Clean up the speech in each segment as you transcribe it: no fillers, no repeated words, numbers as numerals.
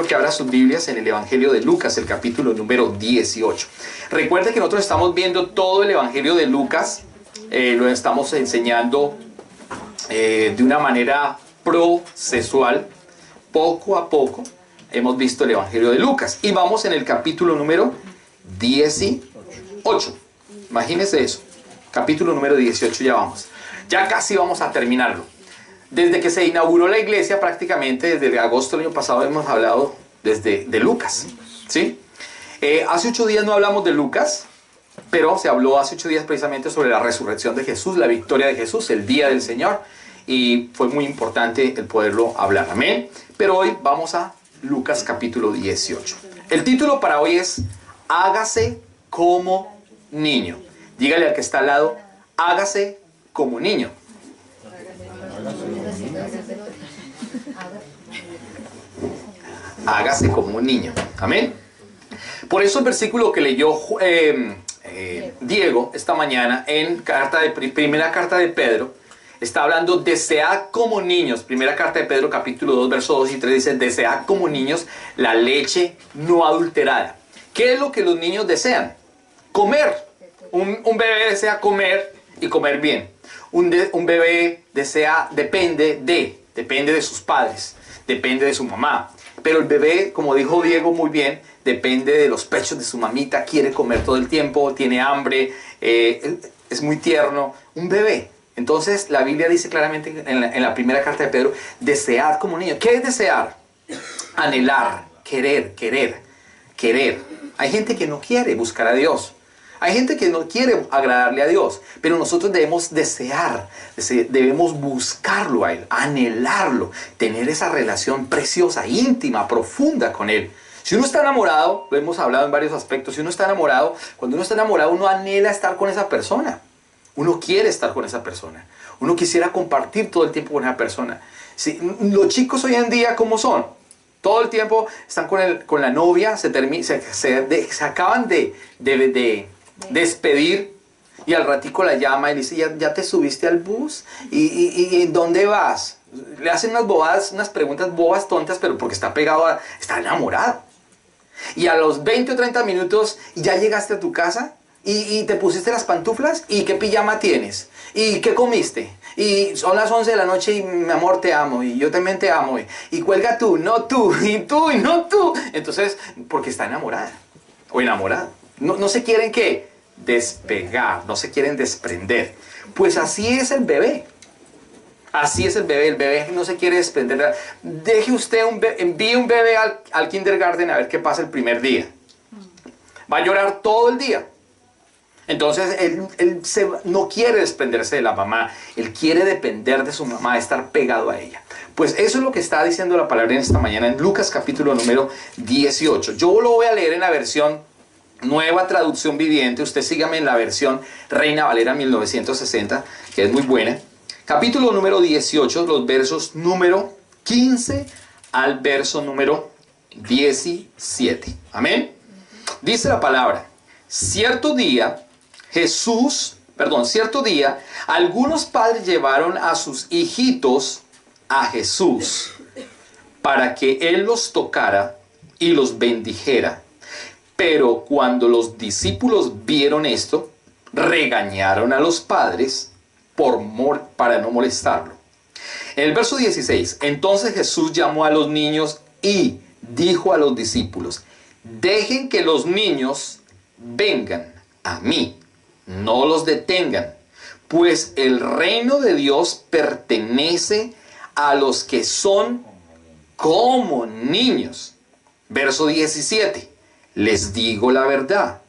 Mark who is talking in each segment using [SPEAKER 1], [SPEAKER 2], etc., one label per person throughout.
[SPEAKER 1] Que abra sus Biblias en el Evangelio de Lucas, el capítulo número 18. Recuerde que nosotros estamos viendo todo el Evangelio de Lucas, lo estamos enseñando de una manera procesual, poco a poco hemos visto el Evangelio de Lucas y vamos en el capítulo número 18. Imagínense eso, capítulo número 18 ya vamos, ya casi vamos a terminarlo. Desde que se inauguró la iglesia, prácticamente desde agosto del año pasado hemos hablado de Lucas, ¿sí? Hace 8 días no hablamos de Lucas, pero se habló hace 8 días precisamente sobre la resurrección de Jesús, la victoria de Jesús, el día del Señor, y fue muy importante el poderlo hablar, amén. Pero hoy vamos a Lucas capítulo 18. El título para hoy es Hágase como niño. Dígale al que está al lado, hágase como niño. Hágase como un niño, amén. Por eso el versículo que leyó Diego esta mañana en primera carta de Pedro está hablando desead como niños. Primera carta de Pedro capítulo 2 versos 2 y 3 dice desead como niños la leche no adulterada. ¿Qué es lo que los niños desean? Comer. Un bebé desea comer y comer bien. Un bebé depende de sus padres, depende de su mamá. Pero el bebé, como dijo Diego muy bien, depende de los pechos de su mamita, quiere comer todo el tiempo, tiene hambre, es muy tierno. Un bebé. Entonces la Biblia dice claramente en la primera carta de Pedro, desead como niños. ¿Qué es desear? Anhelar, querer. Hay gente que no quiere buscar a Dios. Hay gente que no quiere agradarle a Dios, pero nosotros debemos desear, debemos buscarlo a Él, anhelarlo, tener esa relación preciosa, íntima, profunda con Él. Si uno está enamorado, lo hemos hablado en varios aspectos, si uno está enamorado, cuando uno está enamorado uno anhela estar con esa persona. Uno quiere estar con esa persona. Uno quisiera compartir todo el tiempo con esa persona. Si, los chicos hoy en día, ¿cómo son? Todo el tiempo están con la novia, se acaban de despedir y al ratico la llama y le dice, ¿ya te subiste al bus? ¿Y en dónde vas? Le hacen unas preguntas bobas, tontas, pero porque está enamorado. Y a los 20 o 30 minutos ya llegaste a tu casa y te pusiste las pantuflas y ¿qué pijama tienes? ¿Y qué comiste? Y son las 11 de la noche y mi amor te amo y yo también te amo y cuelga tú, no tú, y tú y no tú. Entonces, porque está enamorada o enamorado. No se quieren ¿qué? Despegar, no se quieren desprender. Pues así es el bebé. Así es el bebé no se quiere desprender. Deje usted envíe un bebé al kindergarten a ver qué pasa el primer día. Va a llorar todo el día. Entonces él no quiere desprenderse de la mamá, él quiere depender de su mamá, estar pegado a ella. Pues eso es lo que está diciendo la palabra en esta mañana en Lucas capítulo número 18. Yo lo voy a leer en la versión Nueva Traducción Viviente, usted sígame en la versión Reina Valera 1960, que es muy buena. Capítulo número 18, los versos número 15 al verso número 17. Amén. Dice la palabra, cierto día, algunos padres llevaron a sus hijitos a Jesús para que Él los tocara y los bendijera. Pero cuando los discípulos vieron esto, regañaron a los padres para no molestarlo. En el verso 16, entonces Jesús llamó a los niños y dijo a los discípulos, dejen que los niños vengan a mí, no los detengan, pues el reino de Dios pertenece a los que son como niños. Verso 17. Les digo la verdad,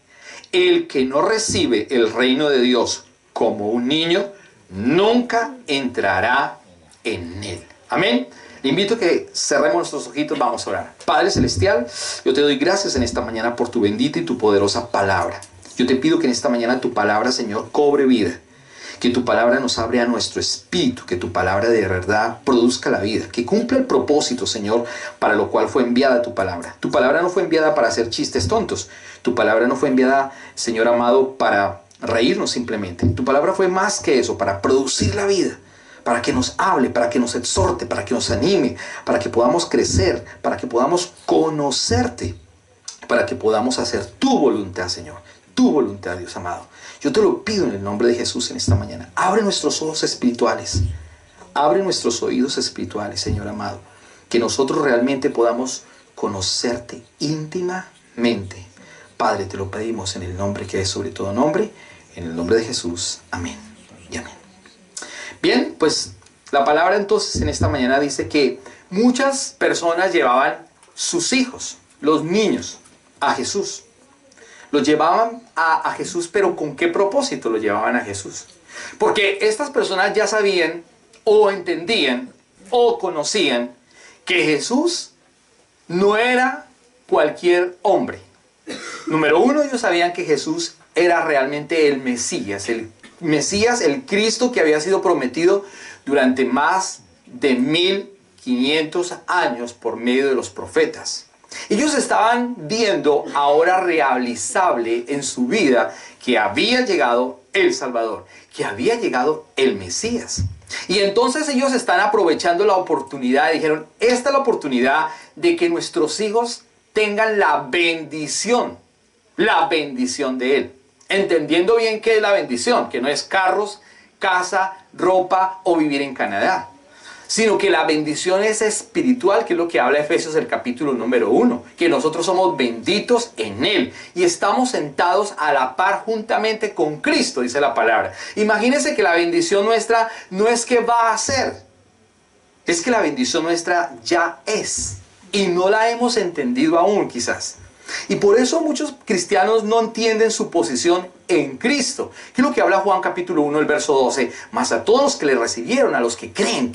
[SPEAKER 1] el que no recibe el reino de Dios como un niño, nunca entrará en él. Amén. Le invito a que cerremos nuestros ojitos, vamos a orar. Padre Celestial, yo te doy gracias en esta mañana por tu bendita y tu poderosa palabra. Yo te pido que en esta mañana tu palabra, Señor, cobre vida. Que tu palabra nos abre a nuestro espíritu, que tu palabra de verdad produzca la vida, que cumpla el propósito, Señor, para lo cual fue enviada tu palabra. Tu palabra no fue enviada para hacer chistes tontos. Tu palabra no fue enviada, Señor amado, para reírnos simplemente. Tu palabra fue más que eso, para producir la vida, para que nos hable, para que nos exhorte, para que nos anime, para que podamos crecer, para que podamos conocerte, para que podamos hacer tu voluntad, Señor, tu voluntad, Dios amado. Yo te lo pido en el nombre de Jesús en esta mañana. Abre nuestros ojos espirituales, abre nuestros oídos espirituales, Señor amado, que nosotros realmente podamos conocerte íntimamente. Padre, te lo pedimos en el nombre que es sobre todo nombre, en el nombre de Jesús. Amén y amén. Bien, pues la palabra entonces en esta mañana dice que muchas personas llevaban sus hijos, los niños, a Jesús. Los llevaban a Jesús, pero ¿con qué propósito los llevaban a Jesús? Porque estas personas ya sabían o entendían o conocían que Jesús no era cualquier hombre. Número uno, ellos sabían que Jesús era realmente el Mesías, el Cristo que había sido prometido durante más de 1500 años por medio de los profetas. Ellos estaban viendo ahora realizable en su vida que había llegado el Salvador, que había llegado el Mesías. Y entonces ellos están aprovechando la oportunidad, dijeron, esta es la oportunidad de que nuestros hijos tengan la bendición de Él. Entendiendo bien qué es la bendición, que no es carros, casa, ropa o vivir en Canadá, sino que la bendición es espiritual, que es lo que habla Efesios el capítulo número 1, que nosotros somos benditos en Él y estamos sentados a la par juntamente con Cristo, dice la palabra. Imagínense que la bendición nuestra no es que va a ser, es que la bendición nuestra ya es y no la hemos entendido aún quizás. Y por eso muchos cristianos no entienden su posición en Cristo. ¿Qué es lo que habla Juan capítulo 1, el verso 12? Mas a todos los que le recibieron, a los que creen.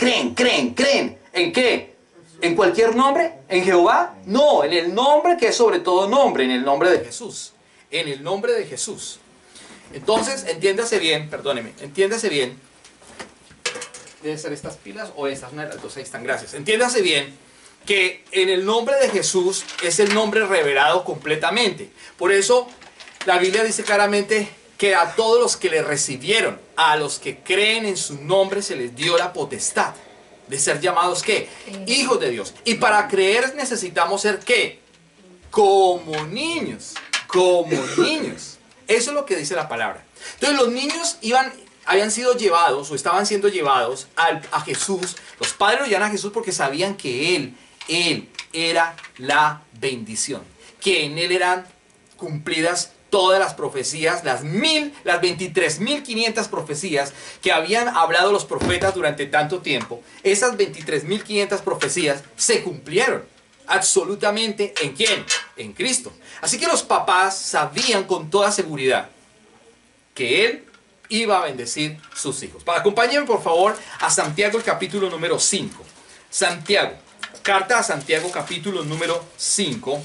[SPEAKER 1] ¿En qué? ¿En cualquier nombre? ¿En Jehová? No, en el nombre que es sobre todo nombre, en el nombre de Jesús. En el nombre de Jesús. Entonces, entiéndase bien, perdóneme, entiéndase bien. Deben ser estas pilas o estas, una de las dos, ahí están, gracias. Entiéndase bien que en el nombre de Jesús es el nombre revelado completamente. Por eso la Biblia dice claramente que a todos los que le recibieron, a los que creen en su nombre, se les dio la potestad de ser llamados, ¿qué? Hijos de Dios. Y para creer necesitamos ser, ¿qué? Como niños. Como niños. Eso es lo que dice la palabra. Entonces los niños habían sido llevados o estaban siendo llevados a Jesús. Los padres lo llevan a Jesús porque sabían que Él era la bendición, que en Él eran cumplidas todas las profecías, las 23.500 profecías que habían hablado los profetas durante tanto tiempo. Esas 23.500 profecías se cumplieron absolutamente. ¿En quién? En Cristo. Así que los papás sabían con toda seguridad que Él iba a bendecir sus hijos. Acompáñenme por favor a Santiago el capítulo número 5. Santiago, carta a Santiago capítulo número 5,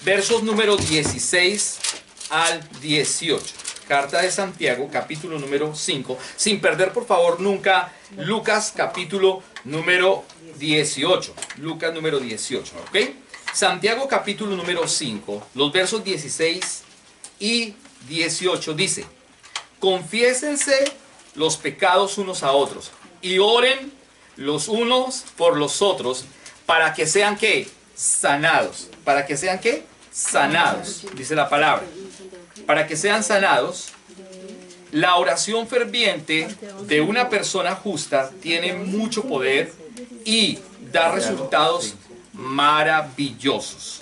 [SPEAKER 1] versos número 16 al 18. Carta de Santiago capítulo número 5, sin perder por favor nunca Lucas capítulo número 18. Lucas número 18, ¿ok? Santiago capítulo número 5, los versos 16 y 18 dice: confiésense los pecados unos a otros y oren los unos por los otros para que sean, ¿qué? Sanados. ¿Para que sean qué? Sanados, dice la palabra. Para que sean sanados. La oración ferviente de una persona justa tiene mucho poder y da resultados maravillosos.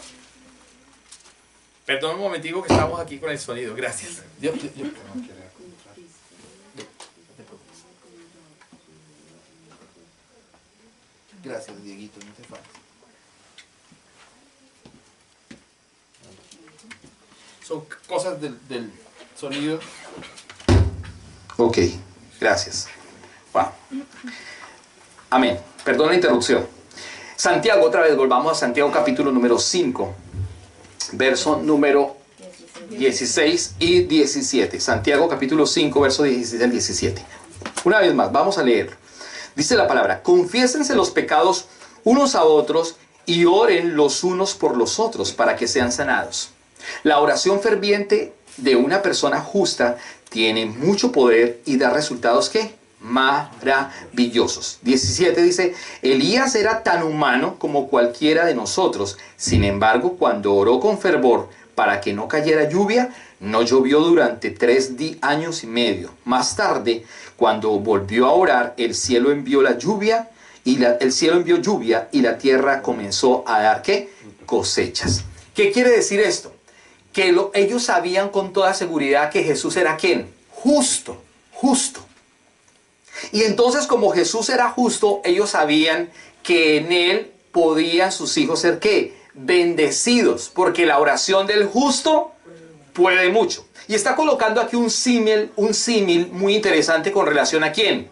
[SPEAKER 1] Perdón un momentico que estamos aquí con el sonido. Gracias. Gracias, Dieguito, no te faltes. Son cosas del sonido. Ok, gracias. Wow. Amén. Perdón la interrupción. Santiago, otra vez, volvamos a Santiago capítulo número 5, verso número 16 y 17. Santiago capítulo 5, verso 16 al 17. Una vez más, vamos a leerlo. Dice la palabra: confiésense los pecados unos a otros y oren los unos por los otros para que sean sanados. La oración ferviente de una persona justa tiene mucho poder y da resultados, ¿qué? maravillosos. 17 dice, Elías era tan humano como cualquiera de nosotros. Sin embargo, cuando oró con fervor para que no cayera lluvia, no llovió durante 3 años y medio. Más tarde, cuando volvió a orar, el cielo envió la lluvia el cielo envió lluvia y la tierra comenzó a dar ¿qué? Cosechas. ¿Qué quiere decir esto? Que ellos sabían con toda seguridad que Jesús era ¿quién? Justo, justo. Y entonces, como Jesús era justo, ellos sabían que en él podían sus hijos ser ¿qué? Bendecidos, porque la oración del justo puede mucho. Y está colocando aquí un símil muy interesante con relación a ¿quién?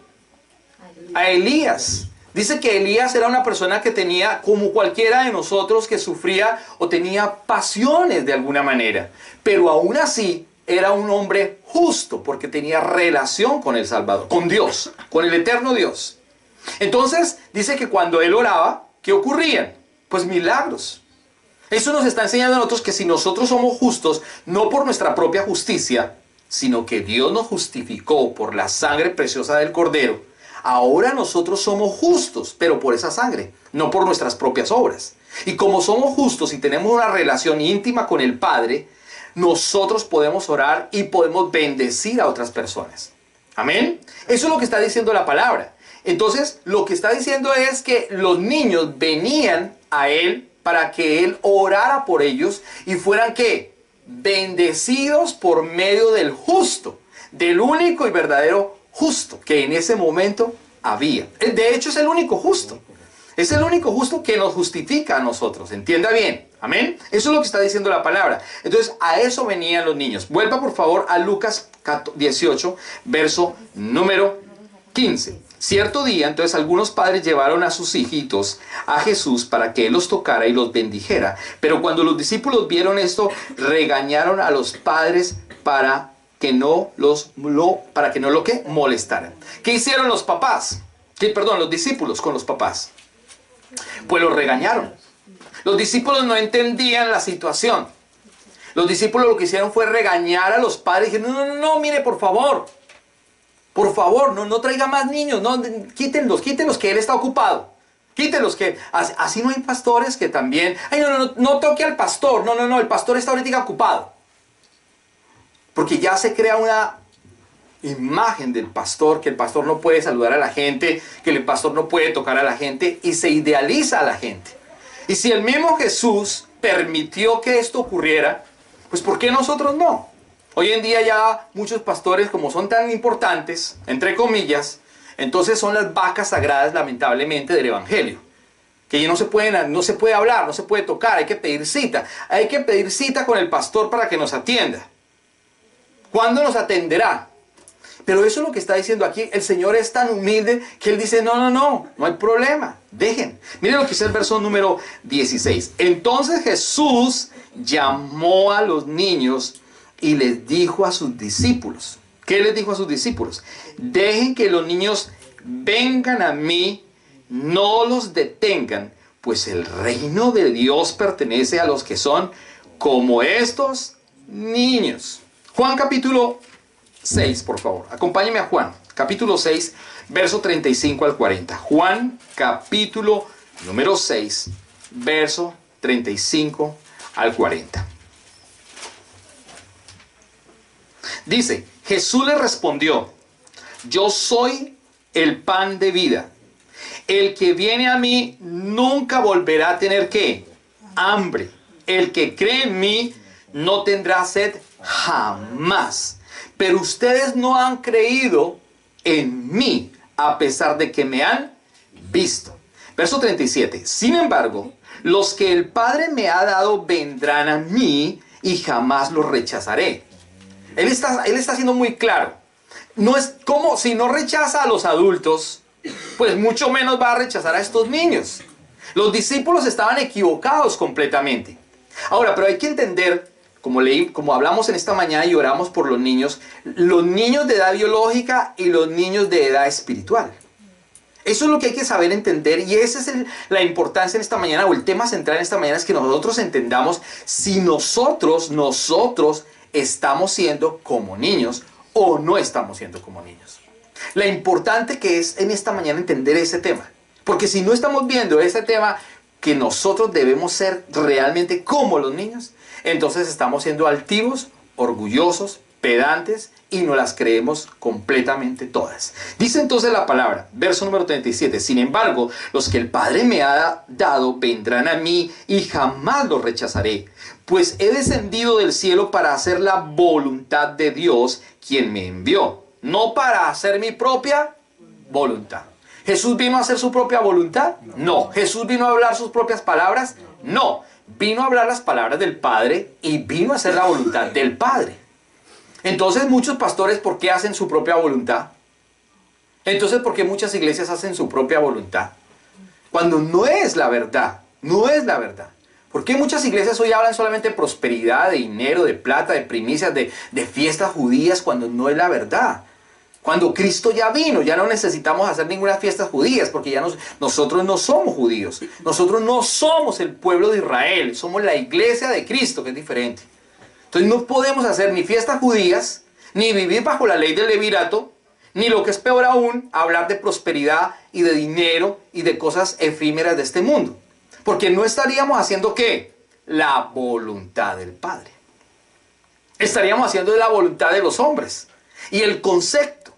[SPEAKER 1] A Elías. Dice que Elías era una persona que tenía, como cualquiera de nosotros, que sufría o tenía pasiones de alguna manera. Pero aún así era un hombre justo porque tenía relación con el Salvador, con Dios, con el eterno Dios. Entonces dice que cuando él oraba, ¿qué ocurrían? Pues milagros. Eso nos está enseñando a nosotros que si nosotros somos justos, no por nuestra propia justicia, sino que Dios nos justificó por la sangre preciosa del Cordero, ahora nosotros somos justos, pero por esa sangre, no por nuestras propias obras. Y como somos justos y tenemos una relación íntima con el Padre, nosotros podemos orar y podemos bendecir a otras personas. Amén. Eso es lo que está diciendo la palabra. Entonces, lo que está diciendo es que los niños venían a él para que él orara por ellos y fueran ¿qué? Bendecidos por medio del justo, del único y verdadero justo que en ese momento había. De hecho, es el único justo. Es el único justo que nos justifica a nosotros. Entienda bien. Amén. Eso es lo que está diciendo la palabra. Entonces, a eso venían los niños. Vuelva por favor a Lucas 18, verso número 15. Cierto día, entonces algunos padres llevaron a sus hijitos a Jesús para que él los tocara y los bendijera. Pero cuando los discípulos vieron esto, regañaron a los padres para que no lo molestaran. ¿Qué hicieron los papás? Los discípulos con los papás. Pues los regañaron. Los discípulos no entendían la situación. Los discípulos lo que hicieron fue regañar a los padres. Dijeron, no, mire, por favor, no traiga más niños, no, quítenlos, que él está ocupado. Quítenlos, que así no hay pastores que también, no toque al pastor, no, el pastor está ahorita ocupado. Porque ya se crea una imagen del pastor, que el pastor no puede saludar a la gente, que el pastor no puede tocar a la gente, y se idealiza a la gente. Y si el mismo Jesús permitió que esto ocurriera, pues ¿por qué nosotros no? Hoy en día ya muchos pastores, como son tan importantes, entre comillas, entonces son las vacas sagradas, lamentablemente, del evangelio. Que no se puede hablar, no se puede tocar, hay que pedir cita. Hay que pedir cita con el pastor para que nos atienda. ¿Cuándo nos atenderá? Pero eso es lo que está diciendo aquí. El Señor es tan humilde que Él dice, no hay problema, dejen. Miren lo que dice el verso número 16. Entonces Jesús llamó a los niños y les dijo a sus discípulos. ¿Qué les dijo a sus discípulos? Dejen que los niños vengan a mí, no los detengan, pues el reino de Dios pertenece a los que son como estos niños. Juan capítulo 6, por favor. Acompáñeme a Juan, capítulo 6, verso 35 al 40. Juan, capítulo número 6, verso 35 al 40. Dice, Jesús le respondió, yo soy el pan de vida. El que viene a mí nunca volverá a tener ¿qué? Hambre. El que cree en mí no tendrá sed jamás. Pero ustedes no han creído en mí, a pesar de que me han visto. Verso 37. Sin embargo, los que el Padre me ha dado vendrán a mí y jamás los rechazaré. Él está siendo muy claro. No es como si no rechaza a los adultos, pues mucho menos va a rechazar a estos niños. Los discípulos estaban equivocados completamente. Ahora, pero hay que entender, como hablamos en esta mañana y oramos por los niños de edad biológica y los niños de edad espiritual. Eso es lo que hay que saber entender, y esa es la importancia en esta mañana, o el tema central en esta mañana, es que nosotros entendamos si nosotros estamos siendo como niños o no estamos siendo como niños. La importante que es en esta mañana entender ese tema. Porque si no estamos viendo ese tema, que nosotros debemos ser realmente como los niños, entonces estamos siendo altivos, orgullosos, pedantes y no las creemos completamente todas. Dice entonces la palabra, verso número 37, sin embargo, los que el Padre me ha dado vendrán a mí y jamás los rechazaré, pues he descendido del cielo para hacer la voluntad de Dios, quien me envió, no para hacer mi propia voluntad. ¿Jesús vino a hacer su propia voluntad? No. ¿Jesús vino a hablar sus propias palabras? No. Vino a hablar las palabras del Padre y vino a hacer la voluntad del Padre. Entonces muchos pastores, ¿por qué hacen su propia voluntad? Entonces, ¿por qué muchas iglesias hacen su propia voluntad? Cuando no es la verdad, no es la verdad. ¿Por qué muchas iglesias hoy hablan solamente de prosperidad, de dinero, de plata, de primicias, de fiestas judías, cuando no es la verdad? Cuando Cristo ya vino, ya no necesitamos hacer ninguna fiesta judías, porque ya nosotros no somos judíos. Nosotros no somos el pueblo de Israel, somos la iglesia de Cristo, que es diferente. Entonces no podemos hacer ni fiestas judías, ni vivir bajo la ley del levirato, ni lo que es peor aún, hablar de prosperidad y de dinero y de cosas efímeras de este mundo. Porque no estaríamos haciendo ¿qué? La voluntad del Padre. Estaríamos haciendo la voluntad de los hombres. Y el concepto,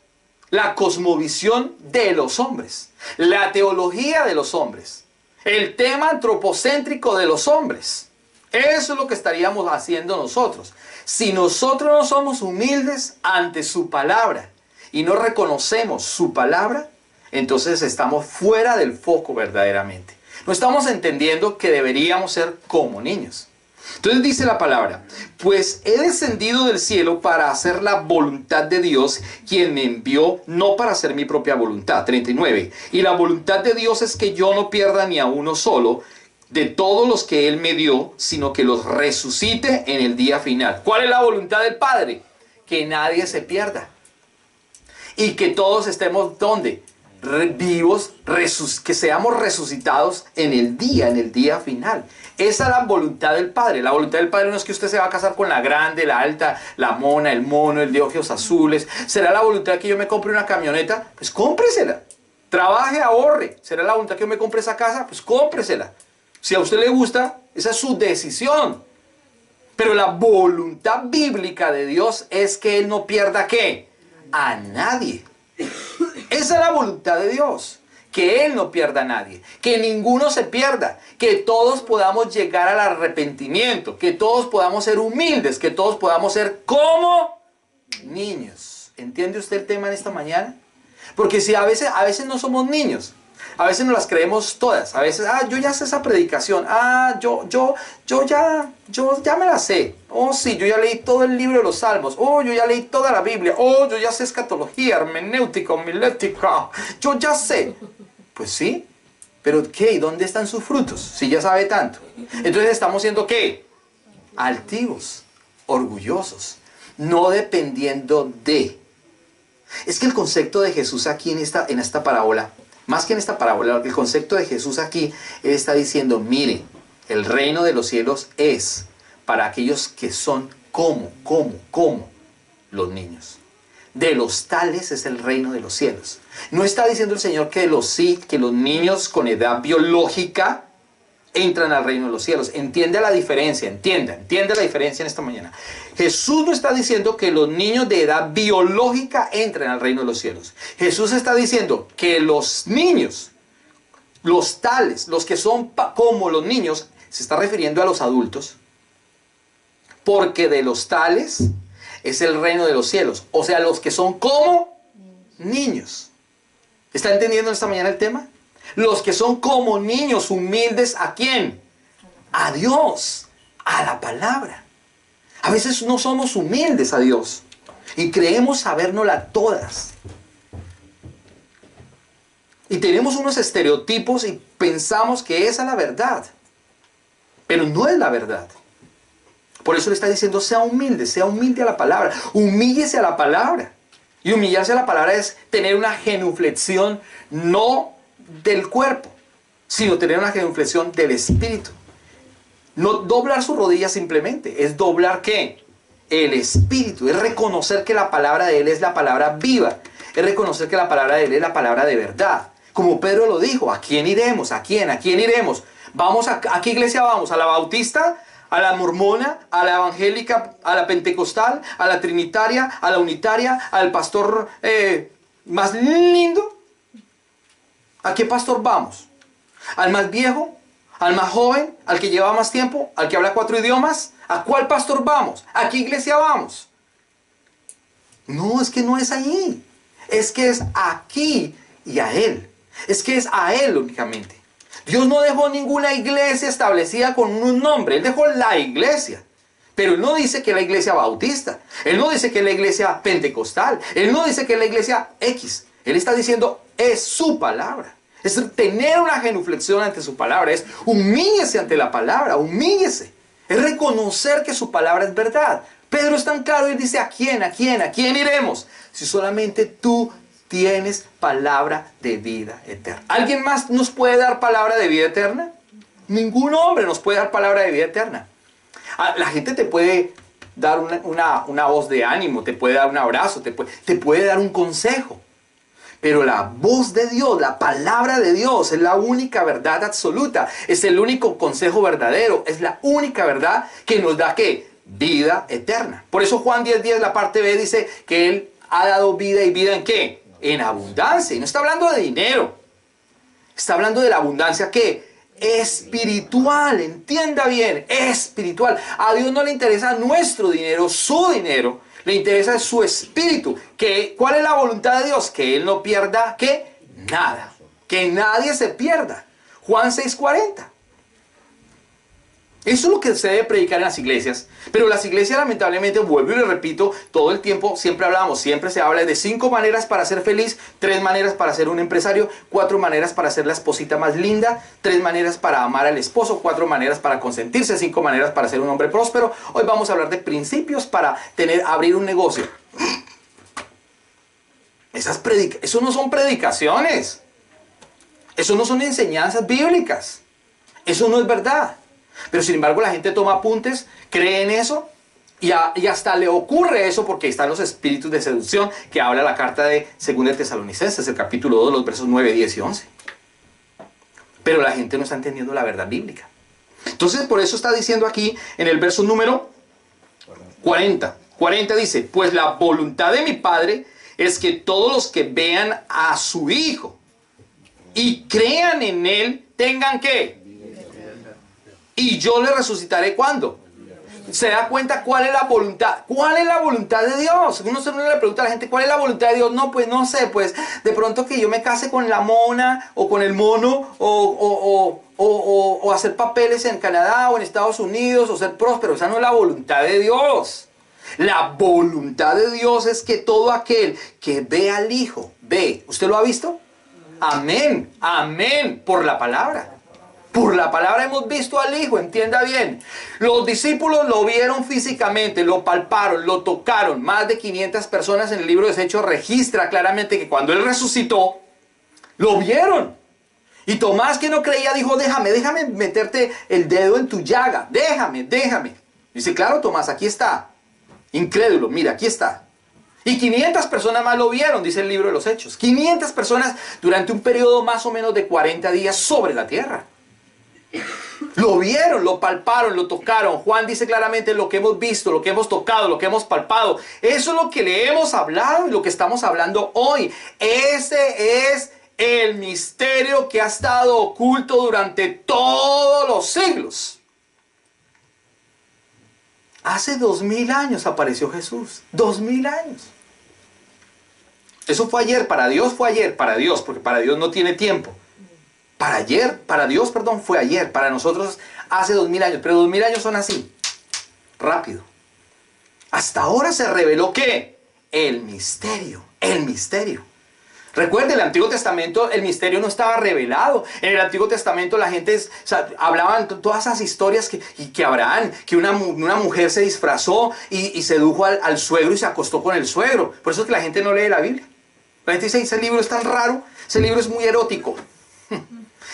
[SPEAKER 1] la cosmovisión de los hombres, la teología de los hombres, el tema antropocéntrico de los hombres. Eso es lo que estaríamos haciendo nosotros. Si nosotros no somos humildes ante su palabra y no reconocemos su palabra, entonces estamos fuera del foco verdaderamente. No estamos entendiendo que deberíamos ser como niños. Entonces dice la palabra, pues he descendido del cielo para hacer la voluntad de Dios, quien me envió, no para hacer mi propia voluntad. 39. Y la voluntad de Dios es que yo no pierda ni a uno solo de todos los que Él me dio, sino que los resucite en el día final. ¿Cuál es la voluntad del Padre? Que nadie se pierda. Y que todos estemos, ¿dónde? Vivos, que seamos resucitados en el día final. Esa es la voluntad del Padre. La voluntad del Padre no es que usted se va a casar con la grande, la alta, la mona, el mono, el de ojos azules. ¿Será la voluntad que yo me compre una camioneta? Pues cómpresela. Trabaje, ahorre. ¿Será la voluntad que yo me compre esa casa? Pues cómpresela. Si a usted le gusta, esa es su decisión. Pero la voluntad bíblica de Dios es que Él no pierda ¿qué? A nadie. Esa es la voluntad de Dios. Que Él no pierda a nadie. Que ninguno se pierda. Que todos podamos llegar al arrepentimiento. Que todos podamos ser humildes. Que todos podamos ser como niños. ¿Entiende usted el tema en esta mañana? Porque si a veces no somos niños. A veces nos las creemos todas. A veces, yo ya sé esa predicación. Yo ya me la sé. Oh, sí, yo ya leí todo el libro de los Salmos. Oh, yo ya leí toda la Biblia. Oh, yo ya sé escatología, hermenéutica, homilética. Yo ya sé. Pues sí, pero ¿qué? ¿Dónde están sus frutos? Si ya sabe tanto. Entonces estamos siendo ¿qué? Altivos, orgullosos, no dependiendo de. Es que el concepto de Jesús aquí en esta parábola, más que en esta parábola, el concepto de Jesús aquí, Él está diciendo, miren, el reino de los cielos es para aquellos que son como los niños. De los tales es el reino de los cielos. No está diciendo el Señor que los niños con edad biológica entran al reino de los cielos. Entiende la diferencia, entiende la diferencia en esta mañana. Jesús no está diciendo que los niños de edad biológica entren al reino de los cielos. Jesús está diciendo que los niños, los tales, los que son como los niños, se está refiriendo a los adultos, porque de los tales es el reino de los cielos. O sea, los que son como niños. ¿Está entendiendo esta mañana el tema? Los que son como niños humildes, ¿a quién? A Dios, a la palabra. A veces no somos humildes a Dios y creemos sabérnosla todas. Y tenemos unos estereotipos y pensamos que esa es la verdad. Pero no es la verdad. Por eso le está diciendo, sea humilde a la palabra, humíllese a la palabra. Y humillarse a la palabra es tener una genuflexión no del cuerpo, sino tener una genuflexión del espíritu. No doblar su rodilla simplemente, es doblar ¿qué? El espíritu, es reconocer que la palabra de Él es la palabra viva. es reconocer que la palabra de Él es la palabra de verdad. Como Pedro lo dijo, ¿a quién iremos? ¿A quién? ¿A quién iremos? Vamos ¿a qué iglesia vamos? ¿A la bautista? ¿A la mormona? ¿A la evangélica? ¿A la pentecostal? ¿A la trinitaria? ¿A la unitaria? ¿Al pastor más lindo? ¿A qué pastor vamos? ¿Al más viejo? ¿Al más joven? ¿Al que lleva más tiempo? ¿Al que habla 4 idiomas? ¿A cuál pastor vamos? ¿A qué iglesia vamos? No, es que no es allí. Es que es aquí y a Él. Es que es a Él únicamente. Dios no dejó ninguna iglesia establecida con un nombre. Él dejó la iglesia. Pero Él no dice que es la iglesia bautista. Él no dice que es la iglesia pentecostal. Él no dice que es la iglesia X. Él está diciendo, es su palabra. Es tener una genuflexión ante su palabra. Es humíllese ante la palabra. Humíllese. Es reconocer que su palabra es verdad. Pedro es tan claro y dice, ¿a quién? ¿A quién? ¿A quién iremos? Si solamente tú tienes palabra de vida eterna. ¿Alguien más nos puede dar palabra de vida eterna? Ningún hombre nos puede dar palabra de vida eterna. La gente te puede dar una voz de ánimo, te puede dar un abrazo, te puede dar un consejo. Pero la voz de Dios, la palabra de Dios es la única verdad absoluta. Es el único consejo verdadero. Es la única verdad que nos da ¿qué? Vida eterna. Por eso Juan 10:10, la parte B, dice que Él ha dado vida y vida ¿en qué? En abundancia. Y no está hablando de dinero. Está hablando de la abundancia ¿qué? Espiritual. Entienda bien, espiritual. A Dios no le interesa nuestro dinero, su dinero. Le interesa su espíritu. ¿Cuál es la voluntad de Dios? Que Él no pierda ¿qué? Nada. Que nadie se pierda. Juan 6:40. Eso es lo que se debe predicar en las iglesias. Pero las iglesias lamentablemente, vuelvo y le repito, todo el tiempo siempre se habla de 5 maneras para ser feliz, 3 maneras para ser un empresario, 4 maneras para ser la esposita más linda, 3 maneras para amar al esposo, 4 maneras para consentirse, 5 maneras para ser un hombre próspero. Hoy vamos a hablar de principios para abrir un negocio. Eso no son predicaciones. Eso no son enseñanzas bíblicas. Eso no es verdad. Pero sin embargo la gente toma apuntes, cree en eso y hasta le ocurre eso porque están los espíritus de seducción que habla la carta de 2 Tesalonicenses, el capítulo 2, los versos 9, 10 y 11. Pero la gente no está entendiendo la verdad bíblica. Entonces por eso está diciendo aquí en el verso número 40. 40 dice, pues la voluntad de mi Padre es que todos los que vean a su Hijo y crean en Él tengan ¿qué? Y yo le resucitaré ¿cuándo? ¿Se da cuenta cuál es la voluntad? ¿Cuál es la voluntad de Dios? Uno le pregunta a la gente, ¿cuál es la voluntad de Dios? No, pues no sé, pues de pronto que yo me case con la mona o con el mono o hacer papeles en Canadá o en Estados Unidos o ser próspero. Esa no es la voluntad de Dios. La voluntad de Dios es que todo aquel que ve al Hijo, ve. ¿Usted lo ha visto? Amén, amén, por la palabra. Por la palabra hemos visto al Hijo, entienda bien. Los discípulos lo vieron físicamente, lo palparon, lo tocaron. Más de 500 personas en el libro de Hechos registra claramente que cuando Él resucitó, lo vieron. Y Tomás, que no creía, dijo, déjame meterte el dedo en tu llaga. Déjame. Dice, claro, Tomás, aquí está. Incrédulo, mira, aquí está. Y 500 personas más lo vieron, dice el libro de los Hechos. 500 personas durante un periodo más o menos de 40 días sobre la tierra. Lo vieron, lo palparon, lo tocaron. Juan dice claramente lo que hemos visto, lo que hemos tocado, lo que hemos palpado. Eso es lo que le hemos hablado y lo que estamos hablando hoy. Ese es el misterio que ha estado oculto durante todos los siglos. Hace 2000 años apareció Jesús. 2000 años. Eso fue ayer, para Dios fue ayer, para Dios, porque para Dios no tiene tiempo. Para Dios, fue ayer. Para nosotros hace 2000 años. Pero 2000 años son así. Rápido. Hasta ahora se reveló ¿qué? El misterio. El misterio. Recuerde, el Antiguo Testamento, el misterio no estaba revelado. En el Antiguo Testamento la gente hablaban todas esas historias que Abraham, que una mujer se disfrazó y sedujo al suegro y se acostó con el suegro. Por eso es que la gente no lee la Biblia. La gente dice, ese libro es tan raro, ese libro es muy erótico.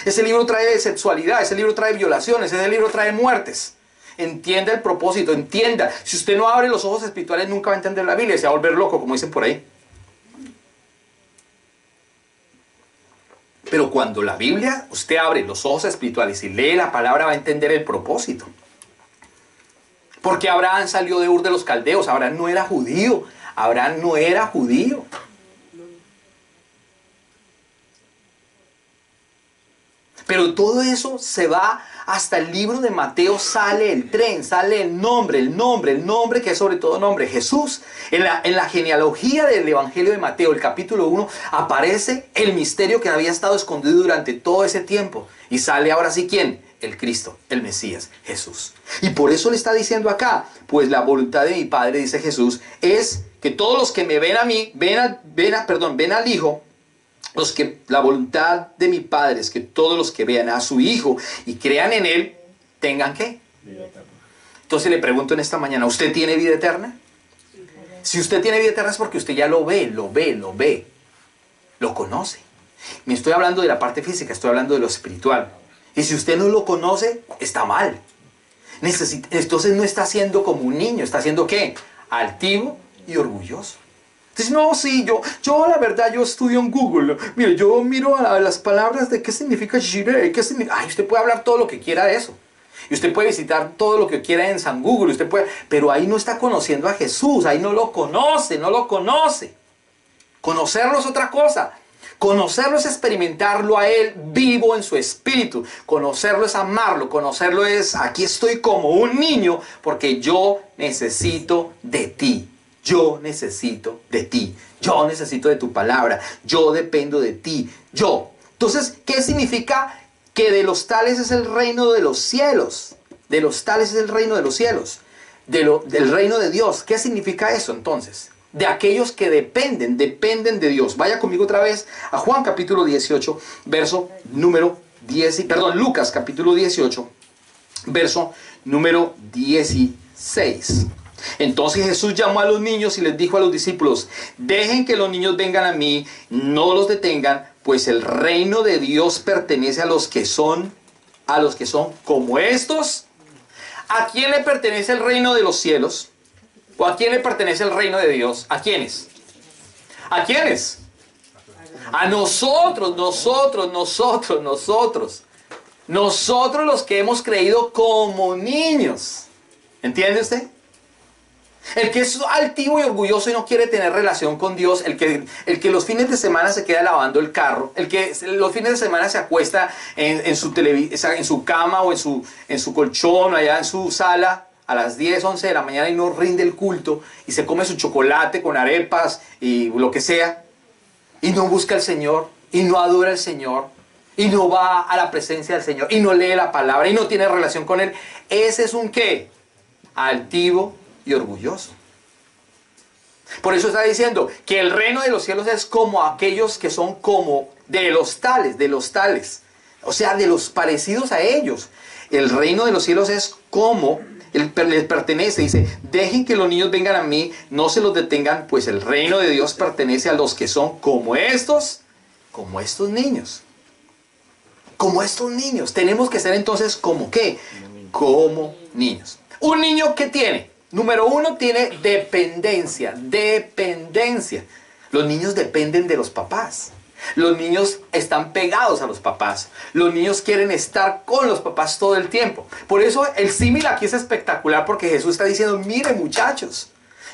[SPEAKER 1] Ese libro trae sexualidad, ese libro trae violaciones, ese libro trae muertes. Entienda el propósito, entienda. Si usted no abre los ojos espirituales, nunca va a entender la Biblia y se va a volver loco, como dicen por ahí. Pero cuando la Biblia, usted abre los ojos espirituales y lee la palabra, va a entender el propósito. Porque Abraham salió de Ur de los Caldeos. Abraham no era judío. Abraham no era judío. Pero todo eso se va hasta el libro de Mateo, sale el tren, sale el nombre que es sobre todo nombre, Jesús. En la genealogía del Evangelio de Mateo, el capítulo 1, aparece el misterio que había estado escondido durante todo ese tiempo. Y sale ahora sí, ¿quién? El Cristo, el Mesías, Jesús. Y por eso le está diciendo acá, pues la voluntad de mi Padre, dice Jesús, es que todos los que me ven a mí, ven al Hijo. La voluntad de mi Padre es que todos los que vean a su Hijo y crean en Él, tengan ¿qué? Vida eterna. Entonces le pregunto en esta mañana, ¿usted tiene vida eterna? Si usted tiene vida eterna es porque usted ya lo ve, lo conoce. Me estoy hablando de la parte física, estoy hablando de lo espiritual. Y si usted no lo conoce, está mal. Entonces no está siendo como un niño, está siendo ¿qué? Altivo y orgulloso. Entonces, no, sí, yo la verdad, yo estudio en Google. Mire, yo miro las palabras de qué significa Jireh, qué significa... Ay, usted puede hablar todo lo que quiera de eso. Y usted puede visitar todo lo que quiera en San Google. Pero ahí no está conociendo a Jesús, ahí no lo conoce. Conocerlo es otra cosa. Conocerlo es experimentarlo a Él vivo en su espíritu. Conocerlo es amarlo. Conocerlo es, aquí estoy como un niño porque yo necesito de ti. Yo necesito de ti. Yo necesito de tu palabra. Yo dependo de ti. Entonces, ¿qué significa que de los tales es el reino de los cielos? De los tales es el reino de los cielos. Del reino de Dios. ¿Qué significa eso entonces? De aquellos que dependen de Dios. Vaya conmigo otra vez a Juan capítulo 18, verso número 10. Lucas capítulo 18, verso número 16. Entonces Jesús llamó a los niños y les dijo a los discípulos, dejen que los niños vengan a mí, no los detengan, pues el reino de Dios pertenece a los que son como estos. ¿A quién le pertenece el reino de los cielos? ¿O a quién le pertenece el reino de Dios? ¿A quiénes? ¿A quiénes? A nosotros. Nosotros los que hemos creído como niños. ¿Entiende usted? El que es altivo y orgulloso y no quiere tener relación con Dios, el que los fines de semana se queda lavando el carro, el que los fines de semana se acuesta en su cama o en su colchón o allá en su sala a las 10, 11 de la mañana y no rinde el culto y se come su chocolate con arepas y lo que sea y no busca al Señor y no adora al Señor y no va a la presencia del Señor y no lee la palabra y no tiene relación con Él. Ese es un ¿qué? Altivo y orgulloso. Por eso está diciendo que el reino de los cielos es como aquellos que son como de los tales, o sea, de los parecidos a ellos. El reino de los cielos es como, les pertenece, dice, dejen que los niños vengan a mí, no se los detengan, pues el reino de Dios pertenece a los que son como estos niños. Como estos niños. Tenemos que ser entonces como ¿qué? Como niños. Un niño ¿qué tiene? Número uno, tiene dependencia. Los niños dependen de los papás. Los niños están pegados a los papás. Los niños quieren estar con los papás todo el tiempo. Por eso el símil aquí es espectacular porque Jesús está diciendo, mire muchachos,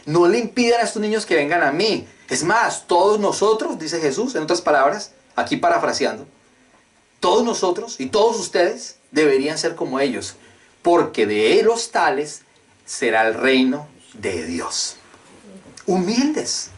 [SPEAKER 1] no le impidan a estos niños que vengan a mí. Es más, todos nosotros, dice Jesús, en otras palabras, aquí parafraseando, todos nosotros y todos ustedes deberían ser como ellos, porque de los tales será el reino de Dios. Humildes.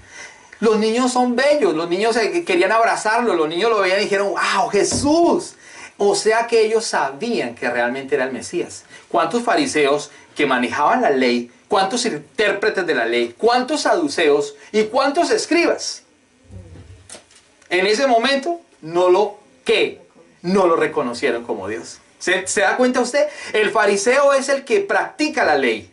[SPEAKER 1] Los niños son bellos, los niños querían abrazarlo, los niños lo veían y dijeron, wow, Jesús. O sea que ellos sabían que realmente era el Mesías. ¿Cuántos fariseos que manejaban la ley, cuántos intérpretes de la ley, cuántos saduceos y cuántos escribas? En ese momento no lo reconocieron como Dios. ¿Se da cuenta usted? El fariseo es el que practica la ley.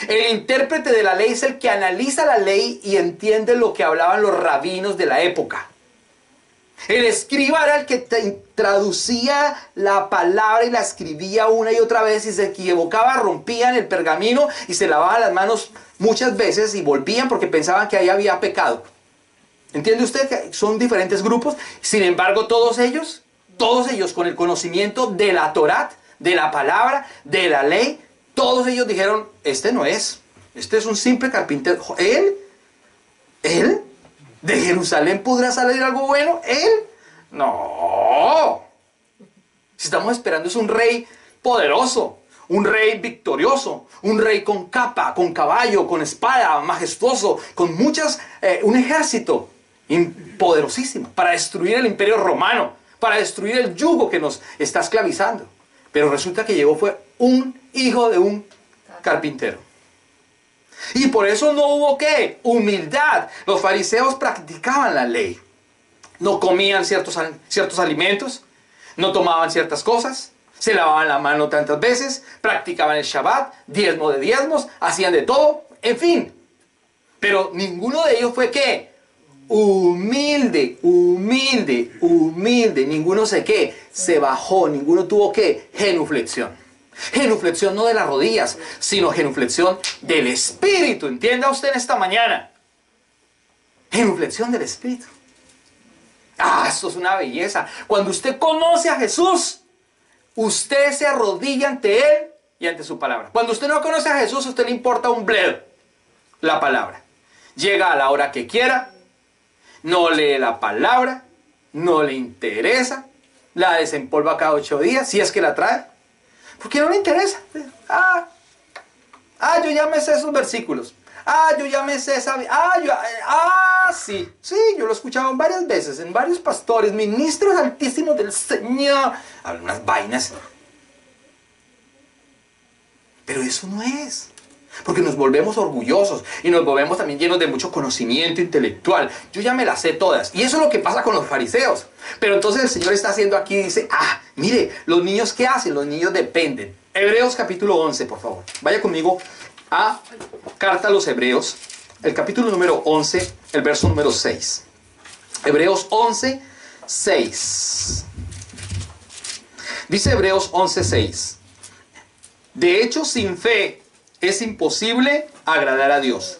[SPEAKER 1] El intérprete de la ley es el que analiza la ley y entiende lo que hablaban los rabinos de la época. El escriba era el que traducía la palabra y la escribía una y otra vez y se equivocaba, rompían el pergamino y se lavaban las manos muchas veces y volvían porque pensaban que ahí había pecado. ¿Entiende usted que son diferentes grupos? Sin embargo, todos ellos con el conocimiento de la Torá, de la palabra, de la ley, todos ellos dijeron, este no es. Este es un simple carpintero. ¿Él? ¿De Jerusalén podrá salir algo bueno? ¿Él? No. Si estamos esperando es un rey poderoso, un rey victorioso, un rey con capa, con caballo, con espada, majestuoso, con un ejército poderosísimo para destruir el imperio romano, para destruir el yugo que nos está esclavizando. Pero resulta que llegó fue un hijo de un carpintero. Y por eso no hubo ¿qué? Humildad. Los fariseos practicaban la ley. No comían ciertos alimentos, no tomaban ciertas cosas, se lavaban la mano tantas veces, practicaban el Shabbat, diezmo de diezmos, hacían de todo, en fin. Pero ninguno de ellos fue ¿qué? Humilde, ninguno se bajó, ninguno tuvo ¿qué? Genuflexión. Genuflexión no de las rodillas, sino genuflexión del Espíritu. ¿Entienda usted en esta mañana? Genuflexión del Espíritu. Esto es una belleza. Cuando usted conoce a Jesús, usted se arrodilla ante Él y ante su palabra. Cuando usted no conoce a Jesús, a usted le importa un bledo la palabra. Llega a la hora que quiera, no lee la palabra, no le interesa, la desempolva cada 8 días, si es que la trae. Porque no le interesa. Yo ya me sé esos versículos. Yo ya me sé esa... sí, yo lo he escuchado varias veces, en varios pastores, ministros altísimos del Señor. Algunas vainas. Pero eso no es. Porque nos volvemos orgullosos y nos volvemos también llenos de mucho conocimiento intelectual. Yo ya me las sé todas. Y eso es lo que pasa con los fariseos. Pero entonces el Señor está haciendo aquí, dice, mire, los niños ¿qué hacen? Los niños dependen. Hebreos capítulo 11, por favor. Vaya conmigo a Carta a los Hebreos, el capítulo número 11, el verso número 6. Hebreos 11, 6. Dice Hebreos 11, 6. De hecho, sin fe es imposible agradar a Dios.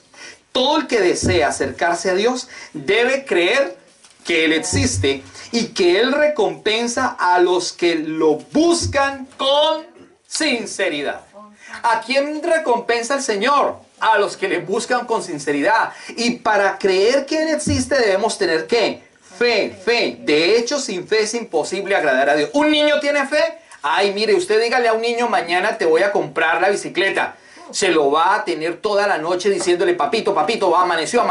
[SPEAKER 1] Todo el que desea acercarse a Dios debe creer que Él existe y que Él recompensa a los que lo buscan con sinceridad. ¿A quién recompensa el Señor? A los que le buscan con sinceridad. Y para creer que Él existe debemos tener ¿qué? Fe. De hecho, sin fe es imposible agradar a Dios. ¿Un niño tiene fe? Mire, usted dígale a un niño, mañana te voy a comprar la bicicleta. Se lo va a tener toda la noche diciéndole, papito, amaneció,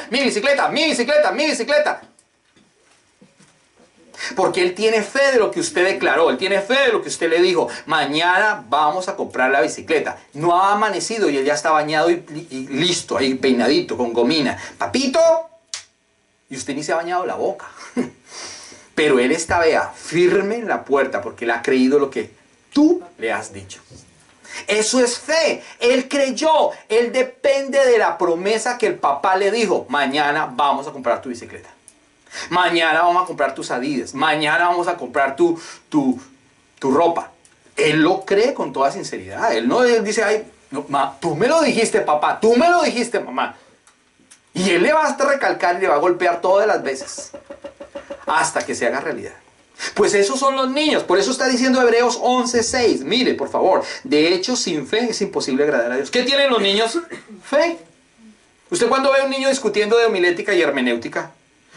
[SPEAKER 1] mi bicicleta. Porque él tiene fe de lo que usted declaró, él tiene fe de lo que usted le dijo, mañana vamos a comprar la bicicleta. No ha amanecido y él ya está bañado y listo, ahí peinadito, con gomina. Papito, y usted ni se ha bañado la boca. Pero él está, firme en la puerta porque él ha creído lo que tú le has dicho. Eso es fe. Él creyó. Él depende de la promesa que el papá le dijo. Mañana vamos a comprar tu bicicleta. Mañana vamos a comprar tus Adidas. Mañana vamos a comprar tu ropa. Él lo cree con toda sinceridad. Él no dice, tú me lo dijiste, papá. Tú me lo dijiste, mamá. Y él le va a recalcar y le va a golpear todas las veces. Hasta que se haga realidad. Pues esos son los niños. Por eso está diciendo Hebreos 11:6. Mire, por favor. De hecho, sin fe es imposible agradar a Dios. ¿Qué tienen los niños? Fe. ¿Usted cuando ve a un niño discutiendo de homilética y hermenéutica?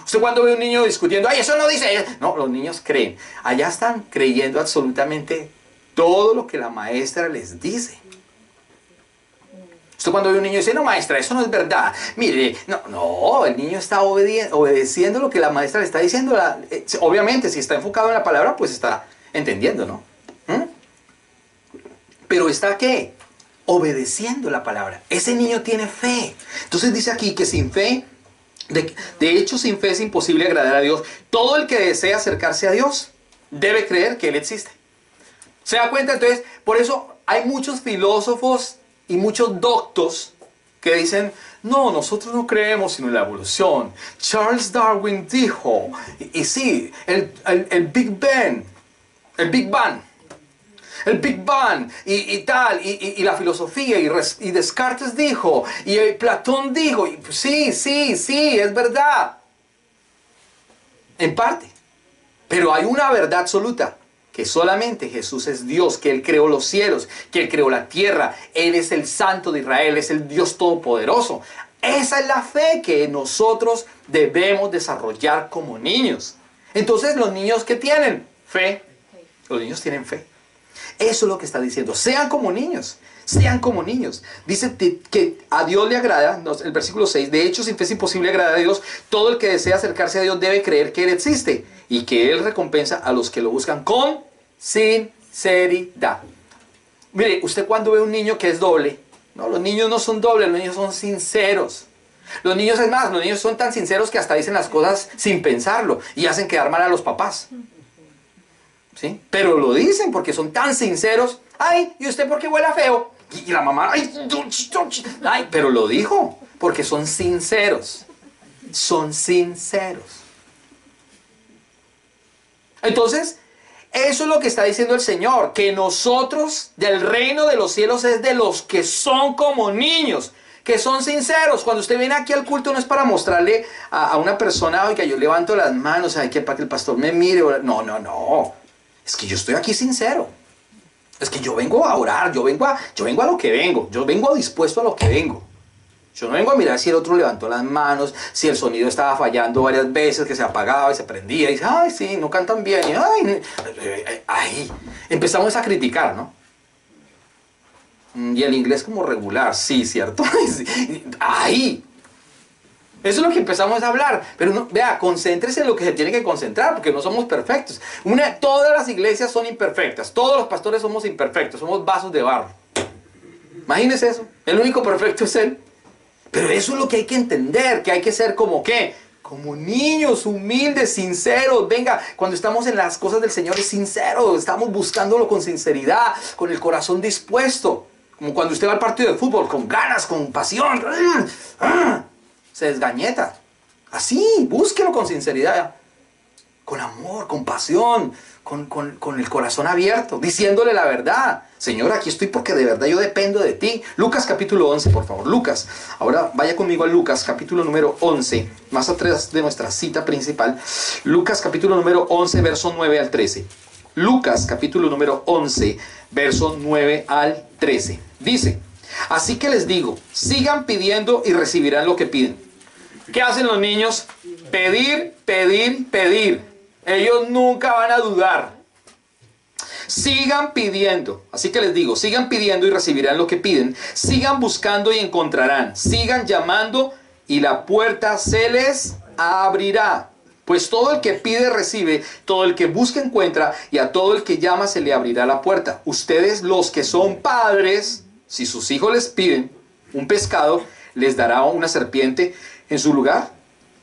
[SPEAKER 1] ¿Usted cuando ve a un niño discutiendo, eso no dice? No, los niños creen. Allá están creyendo absolutamente todo lo que la maestra les dice. Usted cuando ve a un niño dice, no maestra, eso no es verdad. Mire, no, el niño está obedeciendo lo que la maestra le está diciendo. Obviamente, si está enfocado en la palabra, pues está entendiendo, ¿no? Pero está, ¿qué? Obedeciendo la palabra. Ese niño tiene fe. Entonces dice aquí que sin fe, de hecho sin fe es imposible agradar a Dios. Todo el que desea acercarse a Dios debe creer que Él existe. ¿Se da cuenta? Entonces, por eso hay muchos filósofos y muchos doctos que dicen, no, nosotros no creemos sino en la evolución. Charles Darwin dijo, y sí, el Big Bang, el Big Bang y tal, y la filosofía, y Descartes dijo, y Platón dijo, y sí, es verdad. En parte. Pero hay una verdad absoluta, que solamente Jesús es Dios, que Él creó los cielos, que Él creó la tierra, Él es el Santo de Israel, es el Dios Todopoderoso. Esa es la fe que nosotros debemos desarrollar como niños. Entonces, ¿los niños qué tienen? Fe. Los niños tienen fe. Eso es lo que está diciendo. Sean como niños. Sean como niños. Dice que a Dios le agrada, el versículo 6, de hecho, sin fe es imposible agradar a Dios. Todo el que desea acercarse a Dios debe creer que Él existe y que Él recompensa a los que lo buscan con sinceridad. Mire, usted cuando ve un niño que es doble, no, los niños no son dobles, los niños son sinceros. Los niños, es más, los niños son tan sinceros que hasta dicen las cosas sin pensarlo y hacen quedar mal a los papás. ¿Sí? Pero lo dicen porque son tan sinceros. Ay, ¿y usted por qué huele feo? Y la mamá, ay, pero lo dijo porque son sinceros. Son sinceros. Entonces, eso es lo que está diciendo el Señor, que nosotros del reino de los cielos es de los que son como niños, que son sinceros. Cuando usted viene aquí al culto no es para mostrarle a una persona, oiga, yo levanto las manos, ay, que para que el pastor me mire. No. Es que yo estoy aquí sincero. Es que yo vengo a orar, yo vengo a lo que vengo, yo vengo dispuesto a lo que vengo. Yo no vengo a mirar si el otro levantó las manos, si el sonido estaba fallando varias veces, que se apagaba y se prendía, y dice, ay, sí, no cantan bien, y ay, empezamos a criticar, ¿no? Y el inglés como regular, sí, ¿cierto? Ay, eso es lo que empezamos a hablar, pero no, vea, concéntrese en lo que se tiene que concentrar, porque no somos perfectos. Todas las iglesias son imperfectas, todos los pastores somos imperfectos, somos vasos de barro. Imagínese eso, el único perfecto es Él. Pero eso es lo que hay que entender, que hay que ser como ¿qué? Como niños, humildes, sinceros. Venga, cuando estamos en las cosas del Señor es sincero, estamos buscándolo con sinceridad, con el corazón dispuesto. Como cuando usted va al partido de fútbol, con ganas, con pasión. Se desgañeta. Así, búsquelo con sinceridad, con amor, con pasión, con el corazón abierto, diciéndole la verdad. Señor, aquí estoy porque de verdad yo dependo de ti. Lucas capítulo 11, por favor. Lucas, ahora vaya conmigo a Lucas capítulo número 11, más atrás de nuestra cita principal. Lucas capítulo número 11, verso 9 al 13. Lucas capítulo número 11, verso 9 al 13. Dice, así que les digo, sigan pidiendo y recibirán lo que piden. ¿Qué hacen los niños? Pedir, pedir, pedir. Ellos nunca van a dudar. Sigan pidiendo. Así que les digo, sigan pidiendo y recibirán lo que piden. Sigan buscando y encontrarán. Sigan llamando y la puerta se les abrirá. Pues todo el que pide recibe, todo el que busca encuentra, y a todo el que llama se le abrirá la puerta. Ustedes, los que son padres, si sus hijos les piden un pescado, ¿les dará una serpiente en su lugar?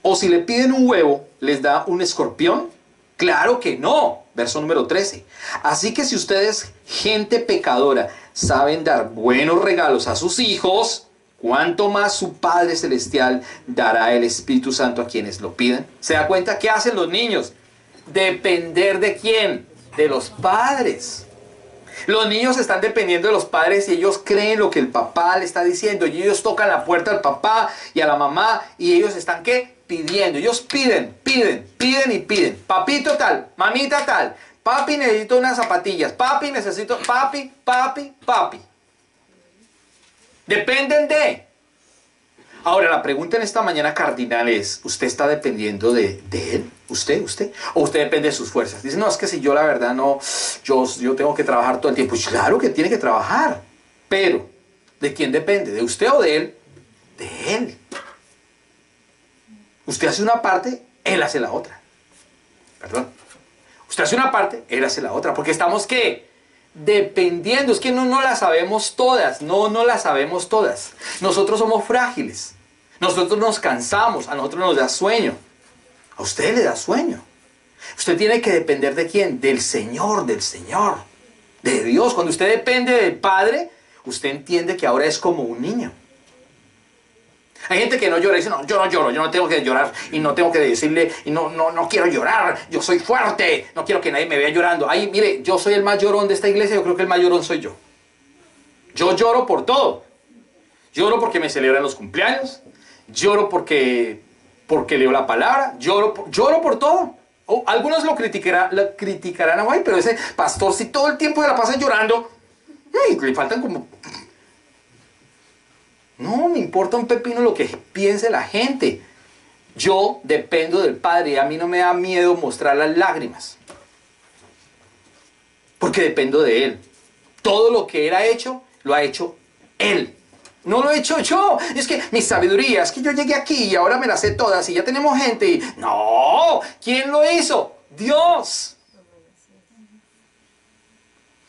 [SPEAKER 1] ¿O si le piden un huevo, les da un escorpión? Claro que no. Verso número 13. Así que si ustedes, gente pecadora, saben dar buenos regalos a sus hijos, ¿cuánto más su Padre Celestial dará el Espíritu Santo a quienes lo piden? ¿Se da cuenta qué hacen los niños? Depender ¿de quién? De los padres. Los niños están dependiendo de los padres y ellos creen lo que el papá le está diciendo. Y ellos tocan la puerta al papá y a la mamá y ellos están ¿qué? Pidiendo. Ellos piden y piden. Papito tal, mamita tal. Papi, necesito unas zapatillas. Papi, necesito... Papi. Dependen de... Ahora, la pregunta en esta mañana cardinal es, ¿usted está dependiendo de él? ¿Usted? ¿O usted depende de sus fuerzas? Dice, no, es que si yo la verdad no, yo tengo que trabajar todo el tiempo. Pues claro que tiene que trabajar, pero ¿de quién depende? ¿De usted o de él? De él. Usted hace una parte, él hace la otra. Perdón. Usted hace una parte, él hace la otra. Porque estamos, ¿qué? Dependiendo. Es que no las sabemos todas. No las sabemos todas. Nosotros somos frágiles. Nosotros nos cansamos. A nosotros nos da sueño. A usted le da sueño. Usted tiene que depender ¿de quién? Del Señor, de Dios. Cuando usted depende del Padre, usted entiende que ahora es como un niño. Hay gente que no llora y dice, no, yo no lloro, yo no tengo que llorar y no tengo que decirle, y no quiero llorar, yo soy fuerte, no quiero que nadie me vea llorando. Ay, mire, yo soy el más llorón de esta iglesia, yo creo que el más llorón soy yo. Yo lloro por todo. Lloro porque me celebran los cumpleaños, lloro porque leo la palabra, lloro por todo. Algunos lo criticarán, ay, pero ese pastor si todo el tiempo se la pasa llorando, le faltan como... No me importa un pepino lo que piense la gente. Yo dependo del Padre y a mí no me da miedo mostrar las lágrimas. Porque dependo de Él. Todo lo que Él ha hecho, lo ha hecho Él. No lo he hecho yo. Es que mi sabiduría, es que yo llegué aquí y ahora me las sé todas y ya tenemos gente. No, ¿quién lo hizo? Dios.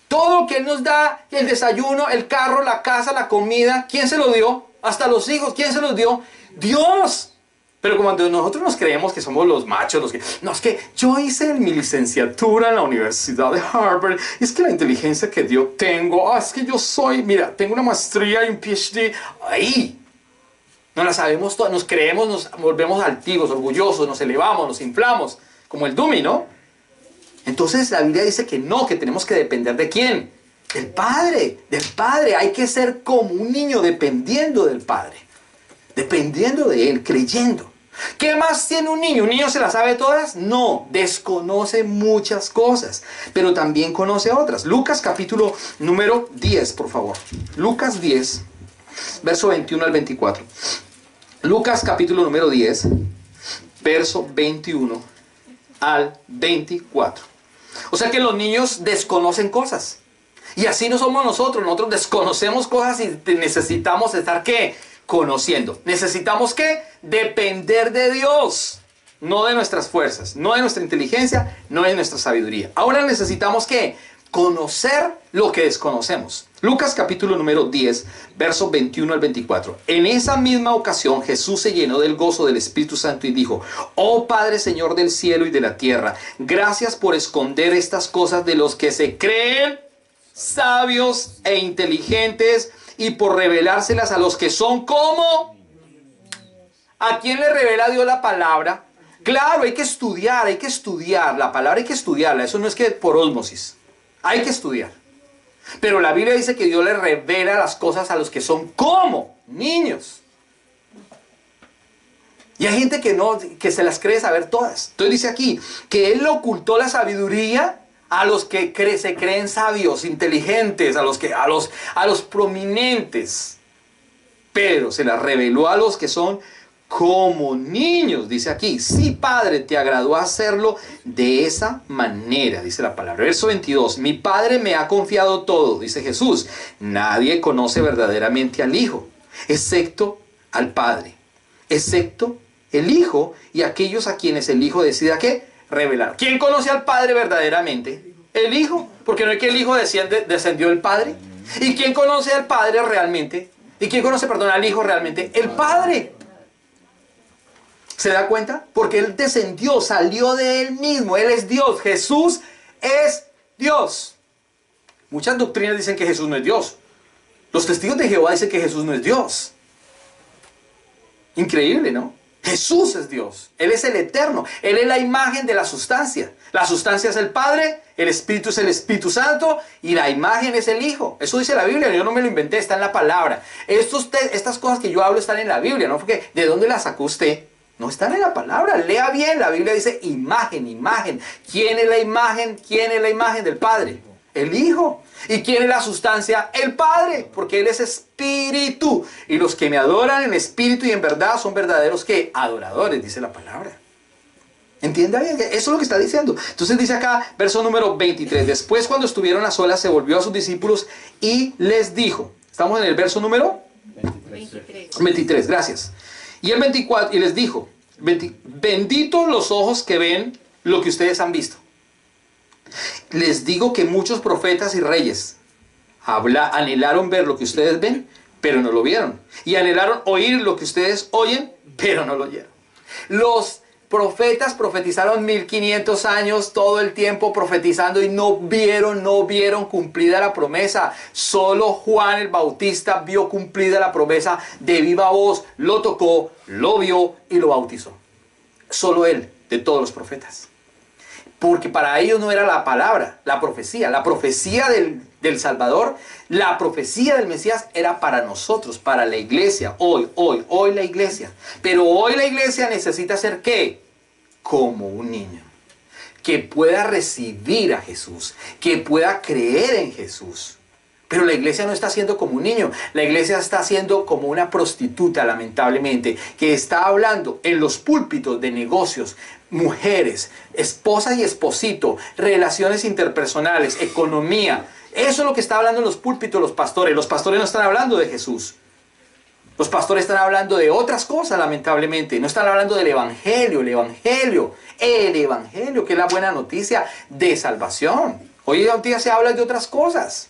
[SPEAKER 1] Todo lo que Él nos da, el desayuno, el carro, la casa, la comida, ¿quién se lo dio? Hasta los hijos, ¿quién se los dio? Dios. Pero cuando nosotros nos creemos que somos los machos, los que... No, es que yo hice mi licenciatura en la Universidad de Harvard, es que la inteligencia que yo tengo, es que yo soy, mira, tengo una maestría y un PhD, ahí. No la sabemos todas, nos creemos, nos volvemos altivos, orgullosos, nos elevamos, nos inflamos, como el dummy, ¿no? Entonces la Biblia dice que no, que tenemos que depender ¿de quién? Del Padre, del Padre. Hay que ser como un niño dependiendo del Padre, dependiendo de Él, creyendo. ¿Qué más tiene un niño? ¿Un niño se las sabe todas? No, desconoce muchas cosas, pero también conoce otras. Lucas capítulo número 10, por favor. Lucas 10, verso 21 al 24. Lucas capítulo número 10, verso 21 al 24. O sea que los niños desconocen cosas. Y así no somos nosotros. Nosotros desconocemos cosas y necesitamos estar, ¿qué? Conociendo. ¿Necesitamos qué? Depender de Dios. No de nuestras fuerzas, no de nuestra inteligencia, no de nuestra sabiduría. Ahora necesitamos, ¿qué? Conocer lo que desconocemos. Lucas capítulo número 10, versos 21 al 24. En esa misma ocasión Jesús se llenó del gozo del Espíritu Santo y dijo: Oh Padre, Señor del cielo y de la tierra, gracias por esconder estas cosas de los que se creen sabios e inteligentes y por revelárselas a los que son como... ¿A quién le revela Dios la palabra? Claro, hay que estudiar la palabra, hay que estudiarla. Eso no es que por ósmosis. Hay que estudiar. Pero la Biblia dice que Dios le revela las cosas a los que son como niños. Y hay gente que se las cree saber todas. Entonces dice aquí que Él le ocultó la sabiduría a los que se creen sabios, inteligentes, a los prominentes. Pero se las reveló a los que son como niños, dice aquí. Sí, Padre, te agradó hacerlo de esa manera, dice la palabra. Verso 22, mi Padre me ha confiado todo, dice Jesús. Nadie conoce verdaderamente al Hijo, excepto al Padre, excepto el Hijo y aquellos a quienes el Hijo decida ¿qué? Revelar. ¿Quién conoce al Padre verdaderamente? El Hijo, porque no es que el Hijo descendió del Padre. ¿Y quién conoce al Padre realmente? ¿Y quién conoce, perdón, al Hijo realmente? El Padre. ¿Se da cuenta? Porque Él descendió, salió de Él mismo. Él es Dios. Jesús es Dios. Muchas doctrinas dicen que Jesús no es Dios. Los testigos de Jehová dicen que Jesús no es Dios. Increíble, ¿no? Jesús es Dios. Él es el eterno. Él es la imagen de la sustancia. La sustancia es el Padre, el Espíritu es el Espíritu Santo y la imagen es el Hijo. Eso dice la Biblia, yo no me lo inventé, está en la palabra. Estas cosas que yo hablo están en la Biblia, ¿no? Porque ¿de dónde las sacó usted? No están en la palabra, lea bien, la Biblia dice imagen, imagen. ¿Quién es la imagen? ¿Quién es la imagen del Padre? El Hijo. ¿Y quién es la sustancia? El Padre, porque Él es espíritu. Y los que me adoran en espíritu y en verdad son verdaderos ¿qué? Adoradores, dice la palabra. ¿Entiende bien? Eso es lo que está diciendo. Entonces dice acá, verso número 23. Después cuando estuvieron a solas se volvió a sus discípulos y les dijo. Estamos en el verso número 23, gracias. Y el 24, y les dijo, benditos los ojos que ven lo que ustedes han visto. Les digo que muchos profetas y reyes anhelaron ver lo que ustedes ven, pero no lo vieron. Y anhelaron oír lo que ustedes oyen, pero no lo oyeron. Los Profetas profetizaron 1500 años, todo el tiempo profetizando y no vieron cumplida la promesa. Solo Juan el Bautista vio cumplida la promesa de viva voz, lo tocó, lo vio y lo bautizó. Solo él, de todos los profetas. Porque para ellos no era la palabra, la profecía del Salvador, la profecía del Mesías era para nosotros, para la iglesia, hoy la iglesia. Pero hoy la iglesia necesita ser ¿qué? Como un niño, que pueda recibir a Jesús, que pueda creer en Jesús. Pero la iglesia no está siendo como un niño, la iglesia está siendo como una prostituta, lamentablemente, que está hablando en los púlpitos de negocios, mujeres, esposa y esposito, relaciones interpersonales, economía. Eso es lo que está hablando en los púlpitos los pastores. Los pastores no están hablando de Jesús. Los pastores están hablando de otras cosas, lamentablemente. No están hablando del evangelio, el evangelio, que es la buena noticia de salvación. Hoy en día se habla de otras cosas.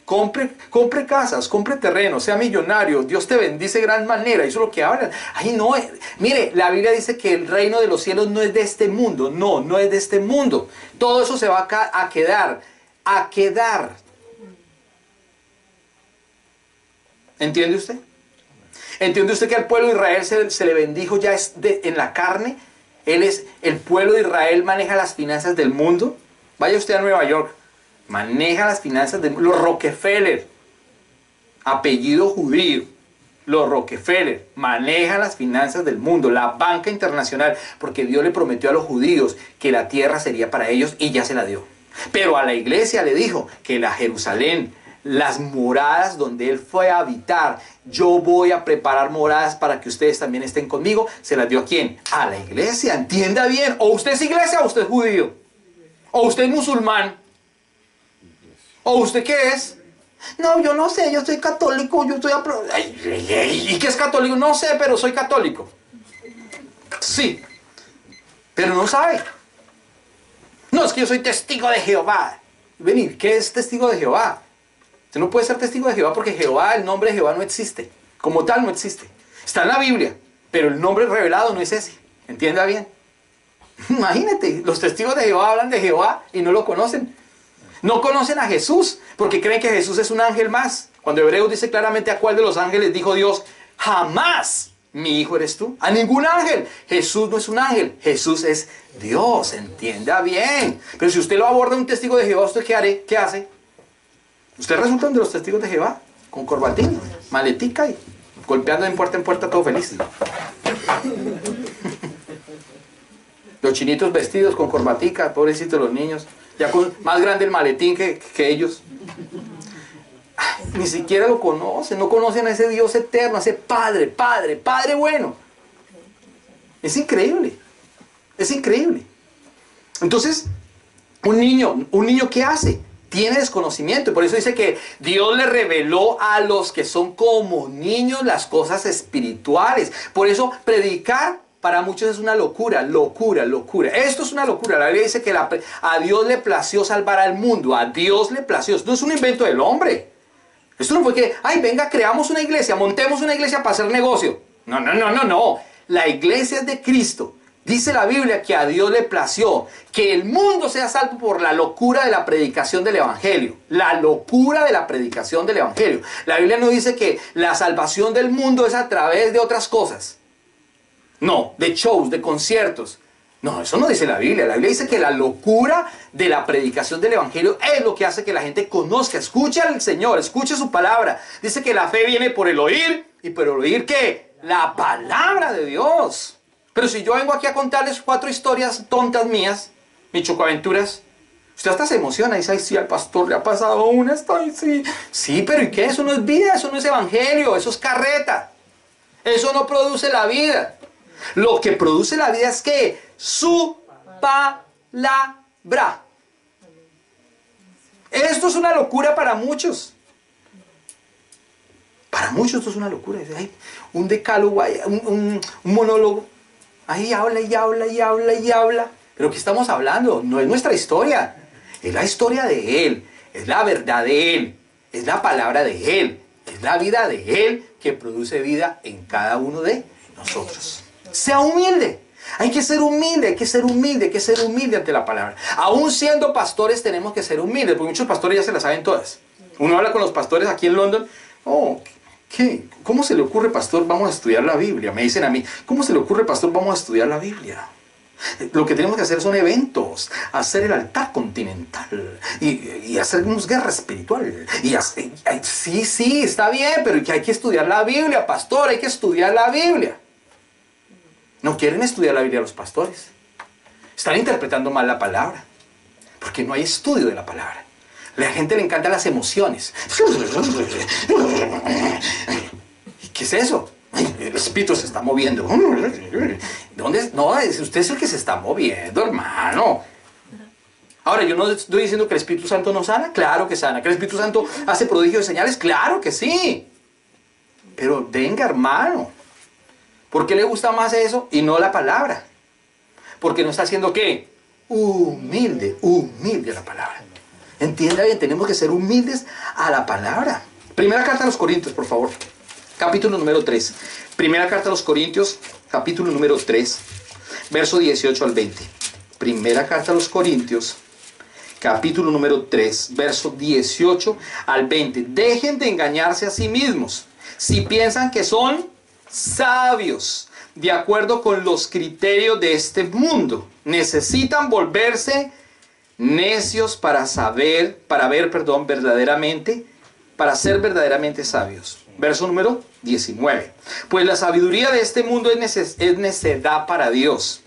[SPEAKER 1] Compre casas, compre terreno, sea millonario, Dios te bendice de gran manera. Eso es lo que hablan. Ay, no, mire, la Biblia dice que el reino de los cielos no es de este mundo. No es de este mundo. Todo eso se va a quedar. ¿Entiende usted? ¿Entiende usted que al pueblo de Israel se le bendijo ya en la carne? El pueblo de Israel maneja las finanzas del mundo. Vaya usted a Nueva York. Maneja las finanzas de los Rockefeller, apellido judío, los Rockefeller manejan las finanzas del mundo, la banca internacional, porque Dios le prometió a los judíos que la tierra sería para ellos y ya se la dio. Pero a la iglesia le dijo que la Jerusalén, las moradas donde Él fue a habitar, yo voy a preparar moradas para que ustedes también estén conmigo, se las dio ¿a quién? A la iglesia, entienda bien, o usted es iglesia o usted es judío, o usted es musulmán. ¿O usted qué es? No, yo no sé, yo soy católico, yo estoy... ¿Y qué es católico? No sé, pero soy católico. Sí, pero no sabe. No, es que yo soy testigo de Jehová. Venir, ¿qué es testigo de Jehová? Usted no puede ser testigo de Jehová porque Jehová, el nombre de Jehová no existe. Como tal no existe. Está en la Biblia, pero el nombre revelado no es ese. ¿Entienda bien? Imagínate, los testigos de Jehová hablan de Jehová y no lo conocen. No conocen a Jesús porque creen que Jesús es un ángel más. Cuando Hebreos dice claramente a cuál de los ángeles dijo Dios, jamás mi hijo eres tú. A ningún ángel. Jesús no es un ángel. Jesús es Dios. Entienda bien. Pero si usted lo aborda un testigo de Jehová, ¿usted qué haré? ¿Qué hace? ¿Usted resulta de los testigos de Jehová? Con corbatín, maletica y golpeando en puerta todo feliz. Los chinitos vestidos con corbatica, pobrecitos los niños. Ya con más grande el maletín que ellos. Ay, ni siquiera lo conocen, no conocen a ese Dios eterno, a ese Padre bueno. Es increíble, es increíble. Entonces, un niño ¿qué hace? Tiene desconocimiento, y por eso dice que Dios le reveló a los que son como niños las cosas espirituales. Por eso predicar para muchos es una locura. Esto es una locura. La Biblia dice que a Dios le plació salvar al mundo. A Dios le plació. Esto no es un invento del hombre. Esto no fue que, ay, venga, creamos una iglesia, montemos una iglesia para hacer negocio. No. La iglesia es de Cristo. Dice la Biblia que a Dios le plació que el mundo sea salvo por la locura de la predicación del Evangelio. La locura de la predicación del Evangelio. La Biblia no dice que la salvación del mundo es a través de otras cosas. No, de shows, de conciertos. No, eso no dice la Biblia. La Biblia dice que la locura de la predicación del Evangelio es lo que hace que la gente conozca, escuche al Señor, escuche su palabra. Dice que la fe viene por el oír. ¿Y por el oír qué? La palabra de Dios. Pero si yo vengo aquí a contarles 4 historias tontas mías, mis chocoaventuras, usted hasta se emociona y dice, ay, sí, al pastor le ha pasado una, sí. Sí, pero ¿y qué? Eso no es vida, eso no es evangelio, eso es carreta. Eso no produce la vida. Lo que produce la vida es que su palabra. Esto es una locura para muchos. Para muchos esto es una locura. Ay, un decálogo, un monólogo. Ahí habla. Pero ¿qué estamos hablando? No es nuestra historia. Es la historia de Él. Es la verdad de Él. Es la palabra de Él. Es la vida de Él que produce vida en cada uno de nosotros. Sea humilde. Hay que ser humilde, hay que ser humilde, hay que ser humilde ante la palabra. Aún siendo pastores tenemos que ser humildes, porque muchos pastores ya se las saben todas. Uno habla con los pastores aquí en London, oh, ¿qué? ¿Cómo se le ocurre, pastor, vamos a estudiar la Biblia? Me dicen a mí, ¿cómo se le ocurre, pastor, vamos a estudiar la Biblia? Lo que tenemos que hacer son eventos, hacer el altar continental y hacer una guerra espiritual. Sí, está bien, pero que hay que estudiar la Biblia, pastor, hay que estudiar la Biblia. No quieren estudiar la Biblia los pastores. Están interpretando mal la palabra, porque no hay estudio de la palabra. A la gente le encantan las emociones. ¿Qué es eso? El espíritu se está moviendo. ¿Dónde? No, usted es el que se está moviendo, hermano. Ahora, yo no estoy diciendo que el Espíritu Santo no sana. Claro que sana. ¿Que el Espíritu Santo hace prodigios y señales? Claro que sí. Pero venga, hermano. ¿Por qué le gusta más eso y no la palabra? Porque no está haciendo ¿qué? Humilde a la palabra. Entienda bien, tenemos que ser humildes a la palabra. Primera carta a los Corintios, por favor. Capítulo número 3. Primera carta a los Corintios, capítulo número 3, verso 18 al 20. Primera carta a los Corintios, capítulo número 3, verso 18 al 20. Dejen de engañarse a sí mismos. Si piensan que son sabios, de acuerdo con los criterios de este mundo, necesitan volverse necios para ver verdaderamente, para ser verdaderamente sabios. Verso número 19. Pues la sabiduría de este mundo es necedad para Dios.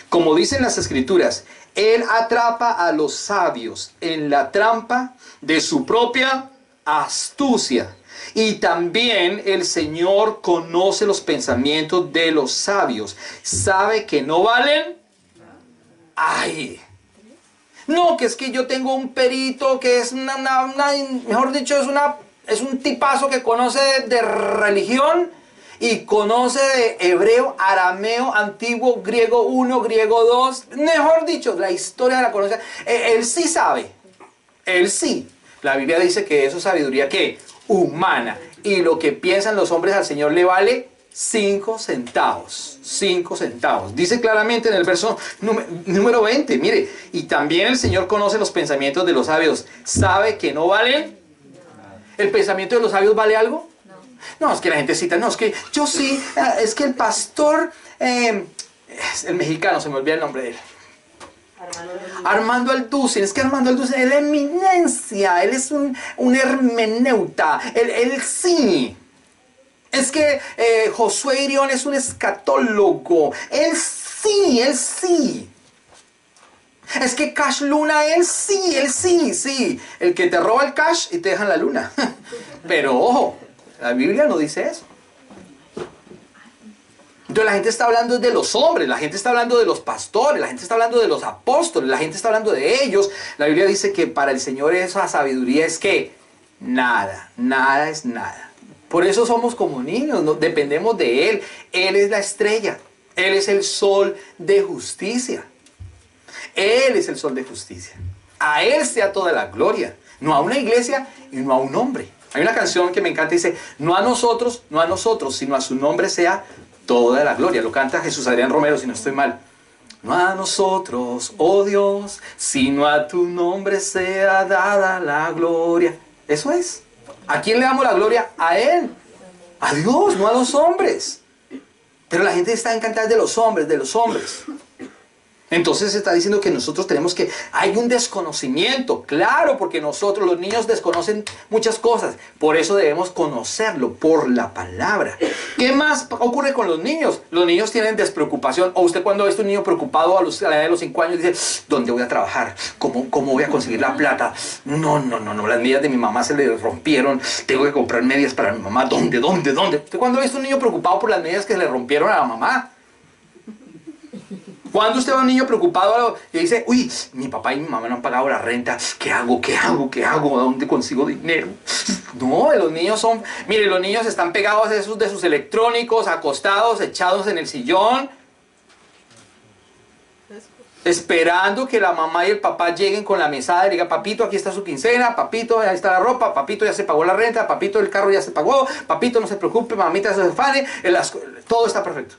[SPEAKER 1] Como dicen las Escrituras, Él atrapa a los sabios en la trampa de su propia astucia. Y también el Señor conoce los pensamientos de los sabios. Sabe que no valen. ¡Ay! No, que es que yo tengo un perito que es mejor dicho, es un tipazo que conoce de religión y conoce de hebreo, arameo, antiguo, griego 1, griego 2. Mejor dicho, la historia la conoce. Él sí sabe. Él sí. La Biblia dice que eso es sabiduría ¿qué? Humana. Y lo que piensan los hombres al Señor le vale 5 centavos. 5 centavos. Dice claramente en el verso número 20. Mire, y también el Señor conoce los pensamientos de los sabios. Sabe que no valen. ¿El pensamiento de los sabios vale algo? No, es que la gente cita, no, es que yo sí, es que el pastor, el mexicano, se me olvida el nombre de él. Armando Alducin, es que Armando Alducin es la eminencia, él es un hermeneuta, él sí. Es que Josué Irión es un escatólogo, él sí. Es que Cash Luna, él sí. El que te roba el cash y te deja en la luna. Pero ojo, la Biblia no dice eso. Entonces la gente está hablando de los hombres, la gente está hablando de los pastores, la gente está hablando de los apóstoles, la gente está hablando de ellos. La Biblia dice que para el Señor esa sabiduría es que nada es nada. Por eso somos como niños, ¿no? Dependemos de Él. Él es la estrella, Él es el sol de justicia. Él es el sol de justicia. A Él sea toda la gloria. No a una iglesia y no a un hombre. Hay una canción que me encanta y dice, no a nosotros, sino a su nombre sea toda la gloria. Lo canta Jesús Adrián Romero, si no estoy mal. No a nosotros, oh Dios, sino a tu nombre sea dada la gloria. Eso es. ¿A quién le damos la gloria? A Él. A Dios, no a los hombres. Pero la gente está encantada de los hombres. Entonces se está diciendo que nosotros tenemos que... Hay un desconocimiento, claro, porque nosotros los niños desconocen muchas cosas. Por eso debemos conocerlo por la palabra. ¿Qué más ocurre con los niños? Los niños tienen despreocupación. O usted cuando ve a un niño preocupado a la edad de los 5 años dice, ¿dónde voy a trabajar? ¿Cómo voy a conseguir la plata? No, las medias de mi mamá se le rompieron. Tengo que comprar medias para mi mamá. ¿Dónde? ¿Usted cuando ve a un niño preocupado por las medias que se le rompieron a la mamá? Cuando usted va a un niño preocupado y dice, uy, mi papá y mi mamá no han pagado la renta, ¿qué hago? ¿A dónde consigo dinero? No, los niños son, mire, los niños están pegados de sus electrónicos, acostados, echados en el sillón, esperando que la mamá y el papá lleguen con la mesada y digan, papito, aquí está su quincena, papito, ahí está la ropa, papito, ya se pagó la renta, papito, el carro ya se pagó, papito, no se preocupe, mamita, no se afane, todo está perfecto.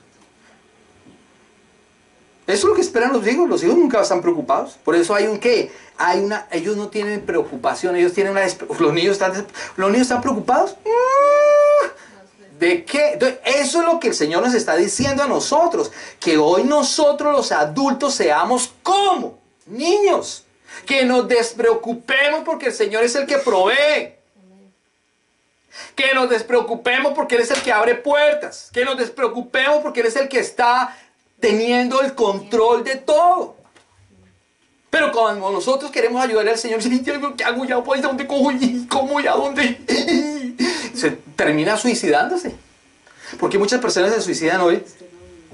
[SPEAKER 1] Eso es lo que esperan los hijos. Los hijos nunca están preocupados. Por eso hay un qué. Ellos no tienen preocupación. Ellos tienen los niños están preocupados. ¿De qué? Entonces, eso es lo que el Señor nos está diciendo a nosotros. Que hoy nosotros los adultos seamos como niños. Que nos despreocupemos porque el Señor es el que provee. Que nos despreocupemos porque Él es el que abre puertas. Que nos despreocupemos porque Él es el que está teniendo el control de todo. Pero cuando nosotros queremos ayudar al Señor, ¿qué hago ya? ¿A dónde cojo? ¿Cómo ya? ¿Dónde? Se termina suicidándose. ¿Por qué muchas personas se suicidan hoy?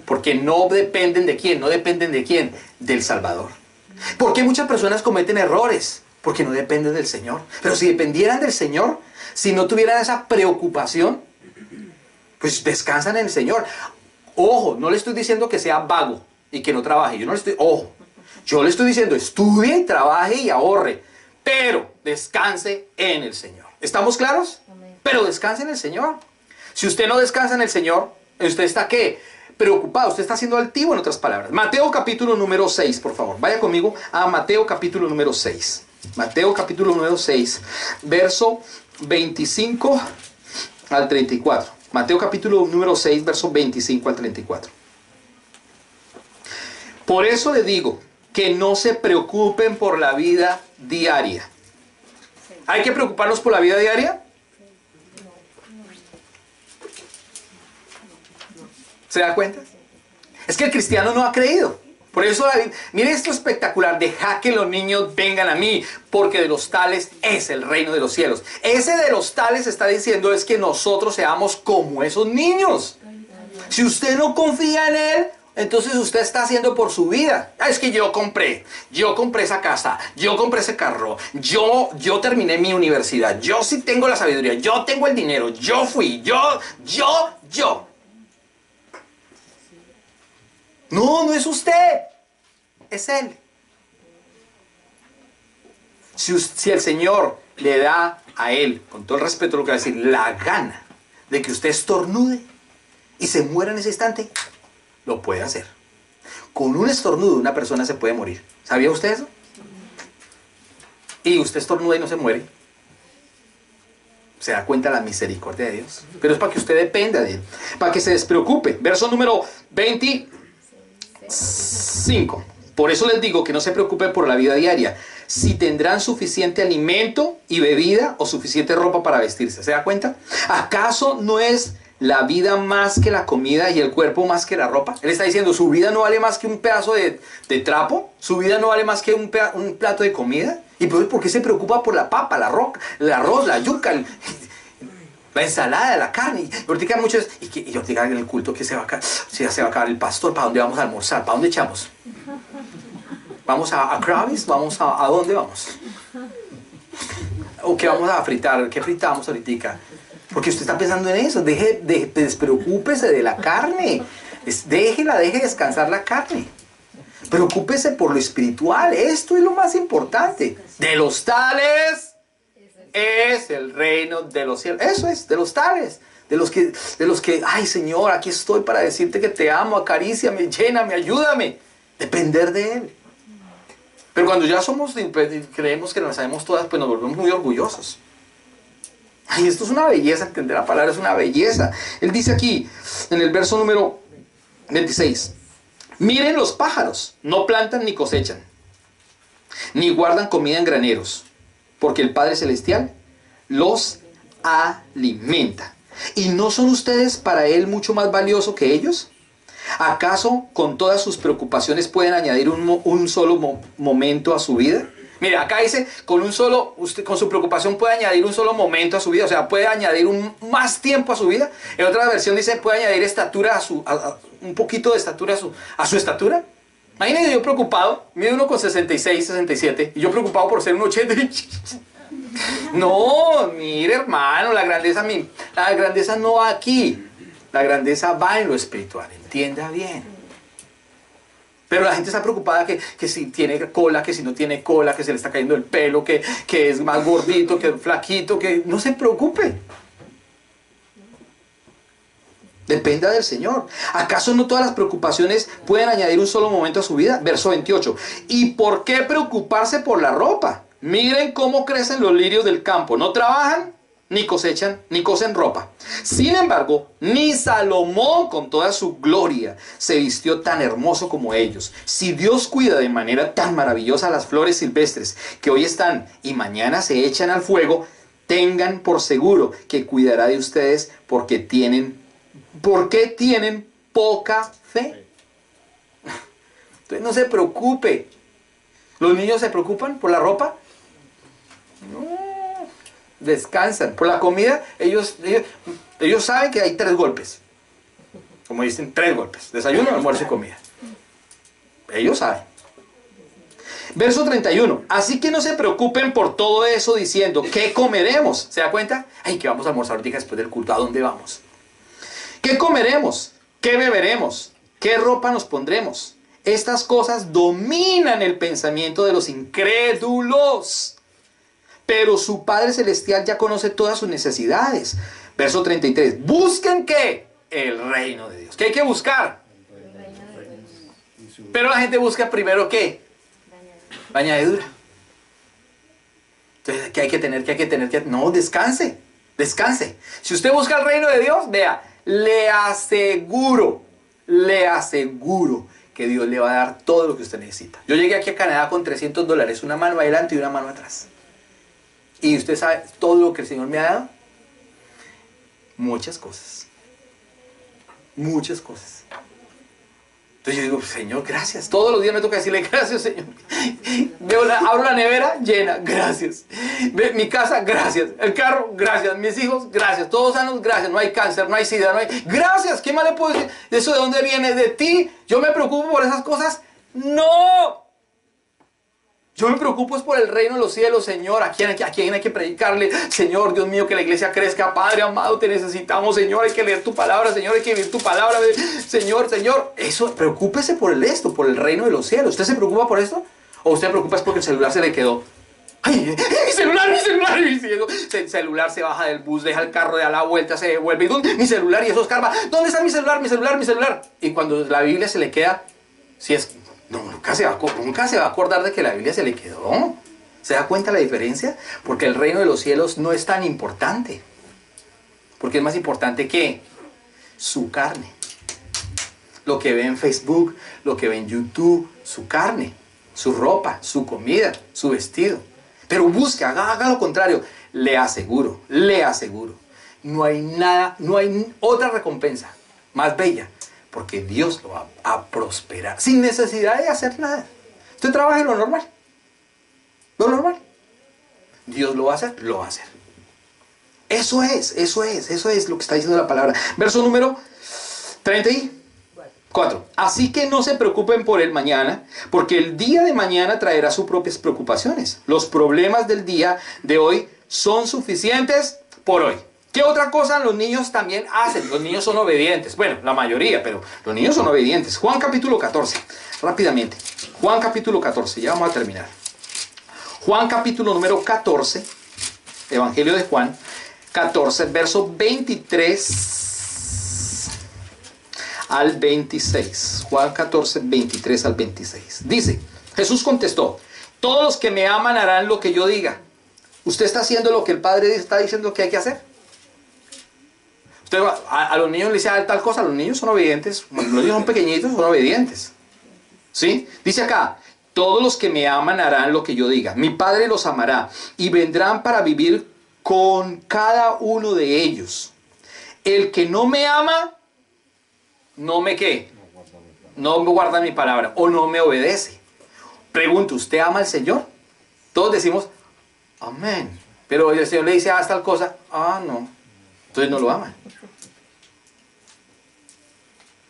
[SPEAKER 1] Porque no dependen de quién. ¿No dependen de quién? Del Salvador. ¿Por qué muchas personas cometen errores? Porque no dependen del Señor. Pero si dependieran del Señor, si no tuvieran esa preocupación, pues descansan en el Señor. Ojo, no le estoy diciendo que sea vago y que no trabaje. Yo le estoy diciendo, estudie, trabaje y ahorre. Pero descanse en el Señor. ¿Estamos claros? Amén. Pero descanse en el Señor. Si usted no descansa en el Señor, ¿usted está qué? Preocupado. Usted está siendo altivo, en otras palabras. Mateo capítulo número 6, por favor. Vaya conmigo a Mateo capítulo número 6. Mateo capítulo número 6, verso 25 al 34. Mateo capítulo número 6, verso 25 al 34. Por eso le digo que no se preocupen por la vida diaria. ¿Hay que preocuparnos por la vida diaria? ¿Se da cuenta? Es que el cristiano no ha creído. Por eso, mire esto espectacular. Deja que los niños vengan a mí, porque de los tales es el reino de los cielos. Ese de los tales está diciendo es que nosotros seamos como esos niños. Si usted no confía en Él, entonces usted está haciendo por su vida. Es que yo compré esa casa, yo compré ese carro, yo terminé mi universidad, yo sí tengo la sabiduría, yo tengo el dinero, yo fui, yo. No es usted, es Él. Si el Señor le da a Él, con todo el respeto lo que va a decir, la gana de que usted estornude y se muera en ese instante, lo puede hacer. Con un estornudo una persona se puede morir. ¿Sabía usted eso? Y usted estornuda y no se muere. Se da cuenta de la misericordia de Dios. Pero es para que usted dependa de Él, para que se despreocupe. Verso número 25. Por eso les digo que no se preocupen por la vida diaria, si tendrán suficiente alimento y bebida o suficiente ropa para vestirse. ¿Se da cuenta? ¿Acaso no es la vida más que la comida y el cuerpo más que la ropa? Él está diciendo, su vida no vale más que un pedazo de trapo, su vida no vale más que un plato de comida. ¿Y por qué se preocupa por la papa, el arroz, la yuca, la ensalada, la carne? Y ahorita muchos, y ahorita en el culto que se va a acabar el pastor, ¿para dónde vamos a almorzar? ¿Para dónde echamos? ¿Vamos a Kravis? ¿A dónde vamos? ¿O qué vamos a fritar? ¿Qué fritamos ahorita? Porque usted está pensando en eso. Despreocúpese de la carne. Deje descansar la carne. Preocúpese por lo espiritual. Esto es lo más importante. De los tales es el reino de los cielos. Eso es, de los tales. De los que, ay Señor, aquí estoy para decirte que te amo, acaríciame, lléname, ayúdame. Depender de Él. Pero cuando ya creemos que nos sabemos todas, pues nos volvemos muy orgullosos. Ay, esto es una belleza, entender la palabra es una belleza. Él dice aquí, en el verso número 26, miren los pájaros, no plantan ni cosechan, ni guardan comida en graneros, porque el Padre Celestial los alimenta. ¿Y no son ustedes para Él mucho más valiosos que ellos? ¿Acaso con todas sus preocupaciones pueden añadir un solo momento a su vida? Mire, acá dice, usted con su preocupación puede añadir un solo momento a su vida, o sea, puede añadir más tiempo a su vida. En otra versión dice, puede añadir estatura un poquito de estatura a su estatura. Imagínense yo preocupado, mide uno con 66, 67, y yo preocupado por ser un 80. No, mire hermano, la grandeza no va aquí, la grandeza va en lo espiritual, entienda bien. Pero la gente está preocupada que si tiene cola, que si no tiene cola, que se le está cayendo el pelo, que es más gordito, que es flaquito, que no se preocupe. Dependa del Señor. ¿Acaso no todas las preocupaciones pueden añadir un solo momento a su vida? Verso 28. ¿Y por qué preocuparse por la ropa? Miren cómo crecen los lirios del campo. No trabajan, ni cosechan, ni cosen ropa. Sin embargo, ni Salomón con toda su gloria se vistió tan hermoso como ellos. Si Dios cuida de manera tan maravillosa las flores silvestres que hoy están y mañana se echan al fuego, tengan por seguro que cuidará de ustedes ¿por qué tienen poca fe? Entonces no se preocupe. ¿Los niños se preocupan por la ropa? No, descansan. Por la comida, ellos saben que hay 3 golpes. Como dicen, 3 golpes. Desayuno, almuerzo y comida. Ellos saben. Verso 31. Así que no se preocupen por todo eso diciendo, ¿qué comeremos? ¿Se da cuenta? Ay, que vamos a almorzar ahorita después del culto. ¿A dónde vamos? ¿Qué comeremos? ¿Qué beberemos? ¿Qué ropa nos pondremos? Estas cosas dominan el pensamiento de los incrédulos. Pero su Padre Celestial ya conoce todas sus necesidades. Verso 33. ¿Busquen qué? El reino de Dios. ¿Qué hay que buscar? Pero la gente busca primero ¿qué? La añadidura. Entonces, ¿qué hay que tener? No, descanse. Descanse. Si usted busca el reino de Dios, vea, le aseguro que Dios le va a dar todo lo que usted necesita. Yo llegué aquí a Canadá con $300, una mano adelante y una mano atrás. Y usted sabe todo lo que el Señor me ha dado. Muchas cosas. Muchas cosas. Entonces yo digo, Señor, gracias. Todos los días me toca decirle, gracias, Señor. Abro la nevera, llena, gracias. Mi casa, gracias. El carro, gracias. Mis hijos, gracias. Todos sanos, gracias. No hay cáncer, no hay sida, no hay... Gracias, ¿qué más le puedo decir? ¿Eso de dónde viene? ¿De ti? ¿Yo me preocupo por esas cosas? ¡No! Yo me preocupo es por el reino de los cielos, Señor. ¿A quién hay que predicarle? Señor, Dios mío, que la iglesia crezca. Padre amado, te necesitamos, Señor. Hay que leer tu palabra, Señor. Hay que vivir tu palabra. Señor. Eso, preocúpese por por el reino de los cielos. ¿Usted se preocupa por esto? ¿O usted se preocupa es porque el celular se le quedó? ¡Ay, mi celular! El celular se baja del bus, deja el carro, da la vuelta, se devuelve. ¿Y mi celular? Y eso escarba. ¿Dónde está mi celular? Mi celular. Y cuando la Biblia se le queda, si es... No, nunca se va a acordar de que la Biblia se le quedó. ¿Se da cuenta la diferencia? Porque el reino de los cielos no es tan importante. Porque es más importante que su carne. Lo que ve en Facebook, lo que ve en YouTube, su carne, su ropa, su comida, su vestido. Pero busque, haga lo contrario. Le aseguro. No hay otra recompensa más bella. Porque Dios lo va a prosperar sin necesidad de hacer nada. Usted trabaja en lo normal. Lo normal. Dios lo va a hacer, lo va a hacer. Eso es lo que está diciendo la palabra. Verso número 34. Así que no se preocupen por el mañana, porque el día de mañana traerá sus propias preocupaciones. Los problemas del día de hoy son suficientes por hoy. ¿Qué otra cosa los niños también hacen? Los niños son obedientes. Bueno, la mayoría, pero los niños son obedientes. Juan capítulo 14, rápidamente. Juan capítulo 14, ya vamos a terminar. Juan capítulo número 14, Evangelio de Juan, 14, verso 23 al 26. Juan 14, 23 al 26. Dice, Jesús contestó, todos los que me aman harán lo que yo diga. ¿Usted está haciendo lo que el Padre está diciendo que hay que hacer? Usted a los niños les dice tal cosa, los niños son obedientes, los niños son pequeñitos, son obedientes. ¿Sí? Dice acá, todos los que me aman harán lo que yo diga. Mi Padre los amará y vendrán para vivir con cada uno de ellos. El que no me ama, no me ¿qué? No me guarda mi palabra o no me obedece. Pregunto, ¿usted ama al Señor? Todos decimos, amén. Pero el Señor le dice, haz tal cosa, no. Entonces no lo aman.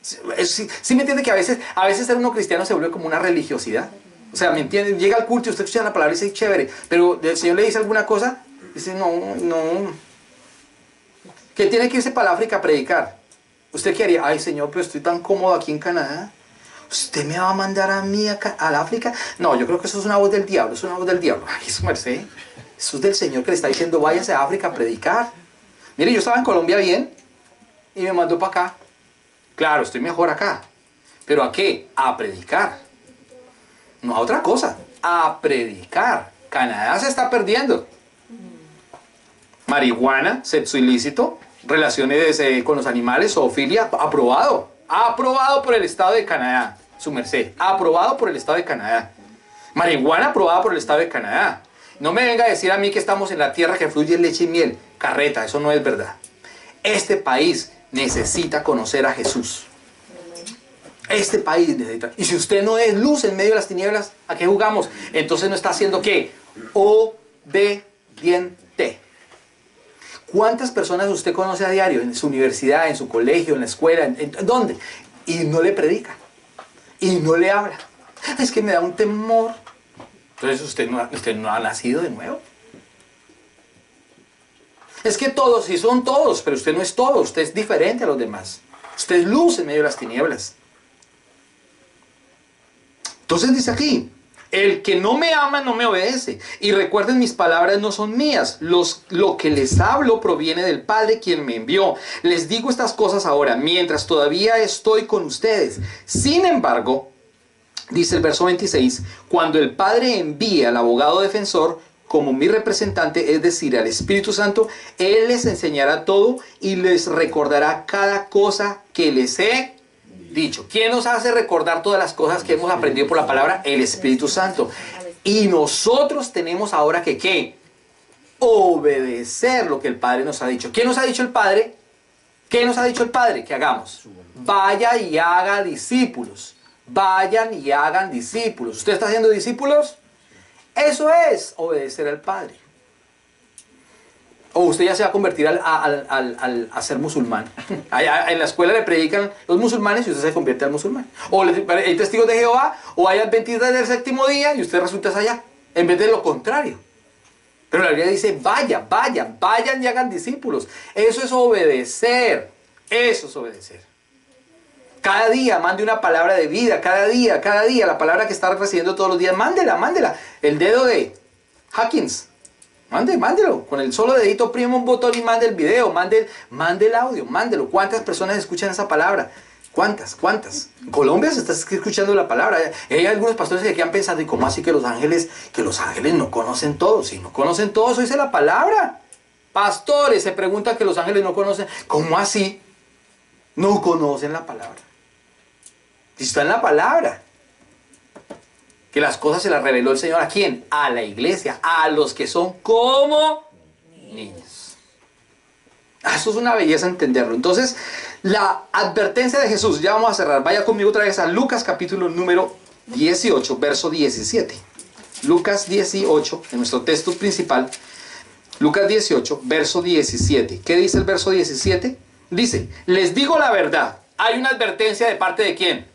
[SPEAKER 1] ¿Sí me entiende que a veces ser uno cristiano se vuelve como una religiosidad? O sea, ¿me entiende? Llega al culto y usted escucha la palabra y dice, chévere, pero el Señor le dice alguna cosa, dice, no. ¿Qué tiene que irse para el África a predicar? ¿Usted qué haría? Ay, Señor, pero estoy tan cómodo aquí en Canadá. ¿Usted me va a mandar a mí al África? No, yo creo que eso es una voz del diablo, Ay, eso merced. Eso es del Señor que le está diciendo, váyase a África a predicar. Mire, yo estaba en Colombia bien y me mandó para acá. Claro, estoy mejor acá. ¿Pero a qué? A predicar. No a otra cosa. A predicar. Canadá se está perdiendo. Marihuana, sexo ilícito, relaciones con los animales, zoofilia, aprobado. Aprobado por el Estado de Canadá. Su merced. Aprobado por el Estado de Canadá. Marihuana aprobada por el Estado de Canadá. No me venga a decir a mí que estamos en la tierra que fluye leche y miel. Carreta, eso no es verdad. Este país necesita conocer a Jesús. Este país necesita. Y si usted no es luz en medio de las tinieblas, ¿a qué jugamos? Entonces no está haciendo ¿qué? Obediente. ¿Cuántas personas usted conoce a diario? En su universidad, en su colegio, en la escuela, ¿en dónde? Y no le predica. Y no le habla. Es que me da un temor. Entonces usted no ha nacido de nuevo. Es que todos, sí son todos, pero usted no es todo. Usted es diferente a los demás. Usted es luz en medio de las tinieblas. Entonces dice aquí, el que no me ama no me obedece. Y recuerden, mis palabras no son mías. Lo que les hablo proviene del Padre quien me envió. Les digo estas cosas ahora, mientras todavía estoy con ustedes. Sin embargo, dice el verso 26, cuando el Padre envíe al abogado defensor como mi representante, es decir, al Espíritu Santo, Él les enseñará todo y les recordará cada cosa que les he dicho. ¿Quién nos hace recordar todas las cosas que hemos aprendido por la palabra? El Espíritu Santo. Y nosotros tenemos ahora que ¿qué? Obedecer lo que el Padre nos ha dicho. ¿Qué nos ha dicho el Padre? ¿Qué nos ha dicho el Padre? Que hagamos. Vaya y haga discípulos. Vayan y hagan discípulos. ¿Usted está haciendo discípulos? Eso es obedecer al Padre. O usted ya se va a convertir a ser musulmán. En la escuela le predican los musulmanes y usted se convierte al musulmán. O hay testigos de Jehová, o hay adventistas del séptimo día y usted resulta allá. En vez de lo contrario. Pero la Biblia dice, vayan y hagan discípulos. Eso es obedecer. Eso es obedecer. Cada día mande una palabra de vida, cada día, la palabra que está recibiendo todos los días, mándela. El dedo de Hawkins, mándelo. Con el solo dedito oprime un botón y mande el video, mande el audio, mándelo. ¿Cuántas personas escuchan esa palabra? ¿Cuántas? En Colombia se está escuchando la palabra. Hay algunos pastores que quedan pensando, ¿y cómo así que los ángeles no conocen todo? Si no conocen todo, eso dice la palabra. Pastores se preguntan que los ángeles no conocen. ¿Cómo así? No conocen la palabra. Si está en la palabra, que las cosas se las reveló el Señor ¿a quién? A la iglesia, a los que son como niños. Eso es una belleza entenderlo. Entonces, la advertencia de Jesús, ya vamos a cerrar. Vaya conmigo otra vez a Lucas capítulo número 18, verso 17. Lucas 18, en nuestro texto principal. Lucas 18, verso 17. ¿Qué dice el verso 17? Dice, les digo la verdad. Hay una advertencia de parte de ¿quién?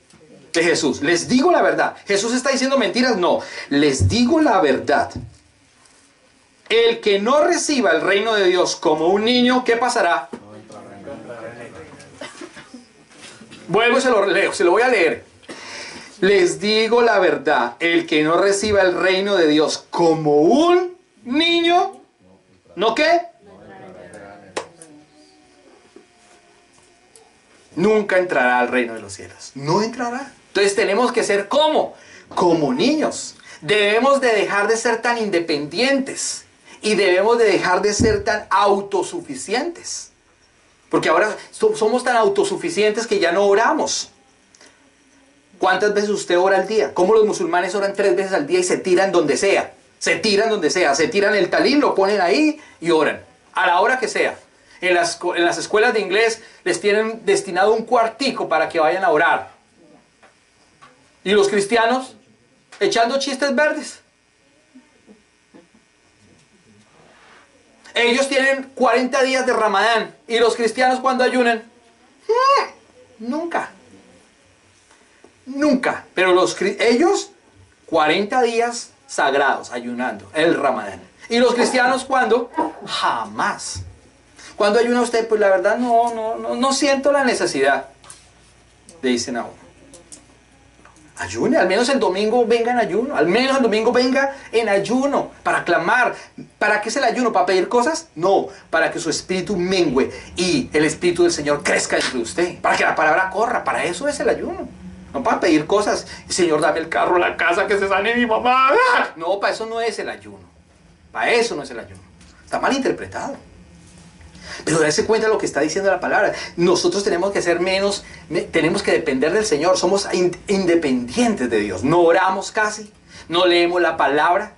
[SPEAKER 1] De Jesús. Les digo la verdad. ¿Jesús está diciendo mentiras? No. Les digo la verdad. El que no reciba el reino de Dios como un niño, ¿qué pasará? Vuelvo y se lo leo, se lo voy a leer. Les digo la verdad. El que no reciba el reino de Dios como un niño, ¿no qué? Nunca entrará al reino de los cielos. No entrará. Entonces tenemos que ser ¿cómo? Como niños. Debemos de dejar de ser tan independientes. Y debemos de dejar de ser tan autosuficientes. Porque ahora somos tan autosuficientes que ya no oramos. ¿Cuántas veces usted ora al día? ¿Cómo los musulmanes oran 3 veces al día y se tiran donde sea? Se tiran donde sea. Se tiran el talín, lo ponen ahí y oran. A la hora que sea. En las escuelas de inglés les tienen destinado un cuartico para que vayan a orar. Y los cristianos echando chistes verdes. Ellos tienen 40 días de Ramadán. ¿Y los cristianos cuando ayunan? Nunca. Pero ellos 40 días sagrados ayunando, el Ramadán. ¿Y los cristianos cuándo? Jamás. Cuando ayuna usted, pues la verdad no siento la necesidad. Le dicen a uno. Ayune, al menos el domingo venga en ayuno, al menos el domingo venga en ayuno para clamar. ¿Para qué es el ayuno? ¿Para pedir cosas? No, para que su espíritu mengüe y el espíritu del Señor crezca dentro de usted, para que la palabra corra. Para eso es el ayuno, no para pedir cosas. Señor, dame el carro, la casa, que se sane mi mamá. No, para eso no es el ayuno, para eso no es el ayuno. Está mal interpretado. Pero darse cuenta de lo que está diciendo la palabra. Nosotros tenemos que ser menos, tenemos que depender del Señor. Somos independientes de Dios. No oramos casi, no leemos la palabra,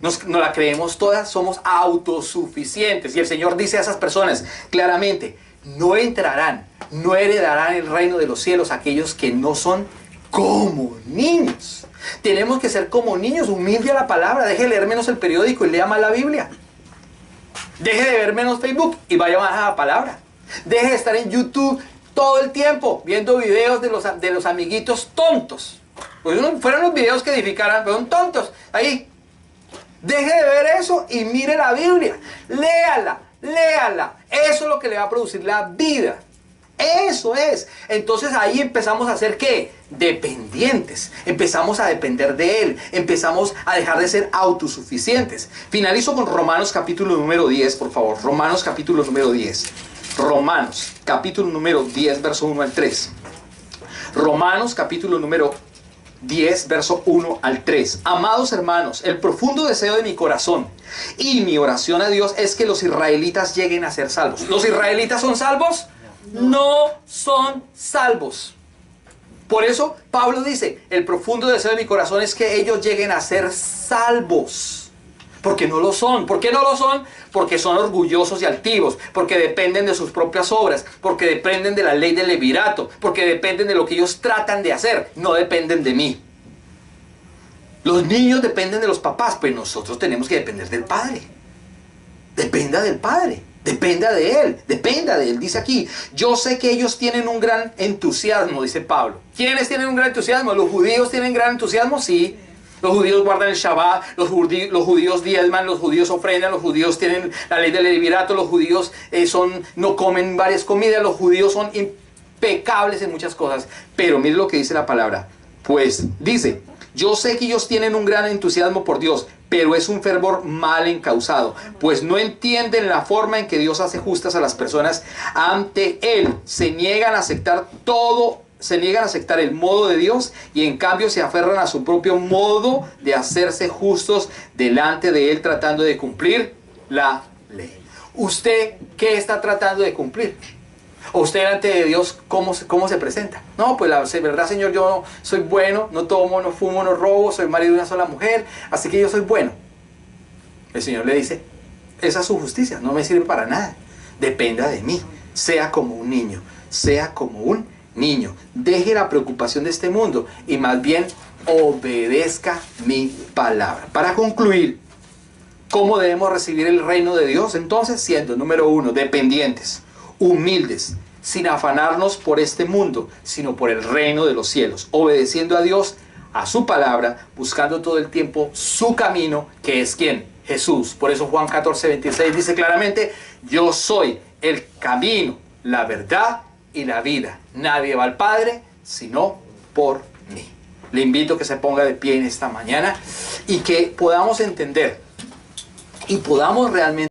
[SPEAKER 1] no la creemos todas, somos autosuficientes. Y el Señor dice a esas personas claramente, no entrarán, no heredarán el reino de los cielos aquellos que no son como niños. Tenemos que ser como niños, humilde a la palabra. Deje de leer menos el periódico y lea más la Biblia. Deje de ver menos Facebook y vaya más a la palabra. Deje de estar en YouTube todo el tiempo viendo videos de los amiguitos tontos. Pues fueron los videos que edificaran, pero son tontos. Ahí. Deje de ver eso y mire la Biblia. Léala, léala. Eso es lo que le va a producir la vida. Eso es. Entonces ahí empezamos a ser ¿qué? Dependientes. Empezamos a depender de Él. Empezamos a dejar de ser autosuficientes. Finalizo con Romanos capítulo número 10, por favor. Romanos capítulo número 10. Romanos capítulo número 10, verso 1 al 3. Romanos capítulo número 10, verso 1 al 3. Amados hermanos, el profundo deseo de mi corazón y mi oración a Dios es que los israelitas lleguen a ser salvos. ¿Los israelitas son salvos? No son salvos. Por eso Pablo dice, el profundo deseo de mi corazón es que ellos lleguen a ser salvos. Porque no lo son. ¿Por qué no lo son? Porque son orgullosos y altivos, porque dependen de sus propias obras, porque dependen de la ley del levirato, porque dependen de lo que ellos tratan de hacer, no dependen de mí. Los niños dependen de los papás, pues nosotros tenemos que depender del Padre. Dependa del Padre. Dependa de Él, dependa de Él. Dice aquí, yo sé que ellos tienen un gran entusiasmo, dice Pablo. ¿Quiénes tienen un gran entusiasmo? ¿Los judíos tienen gran entusiasmo? Sí. Los judíos guardan el Shabbat, los judíos diezman, los judíos ofrendan, los judíos tienen la ley del levirato, los judíos no comen varias comidas, los judíos son impecables en muchas cosas. Pero mire lo que dice la palabra. Pues dice, yo sé que ellos tienen un gran entusiasmo por Dios, pero es un fervor mal encausado, pues no entienden la forma en que Dios hace justas a las personas ante Él. Se niegan a aceptar todo, se niegan a aceptar el modo de Dios y en cambio se aferran a su propio modo de hacerse justos delante de Él, tratando de cumplir la ley. ¿Usted qué está tratando de cumplir? ¿O usted delante de Dios cómo se presenta? No, pues la verdad, Señor, yo soy bueno, no tomo, no fumo, no robo, soy marido de una sola mujer, así que yo soy bueno. El Señor le dice, esa es su justicia, no me sirve para nada. Dependa de mí, sea como un niño, sea como un niño. Deje la preocupación de este mundo y más bien obedezca mi palabra. Para concluir, ¿cómo debemos recibir el reino de Dios? Entonces, siendo, número 1, dependientes, humildes, sin afanarnos por este mundo, sino por el reino de los cielos, obedeciendo a Dios, a su palabra, buscando todo el tiempo su camino, que es ¿quién? Jesús. Por eso Juan 14:26 dice claramente, yo soy el camino, la verdad y la vida. Nadie va al Padre sino por mí. Le invito a que se ponga de pie en esta mañana y que podamos entender y podamos realmente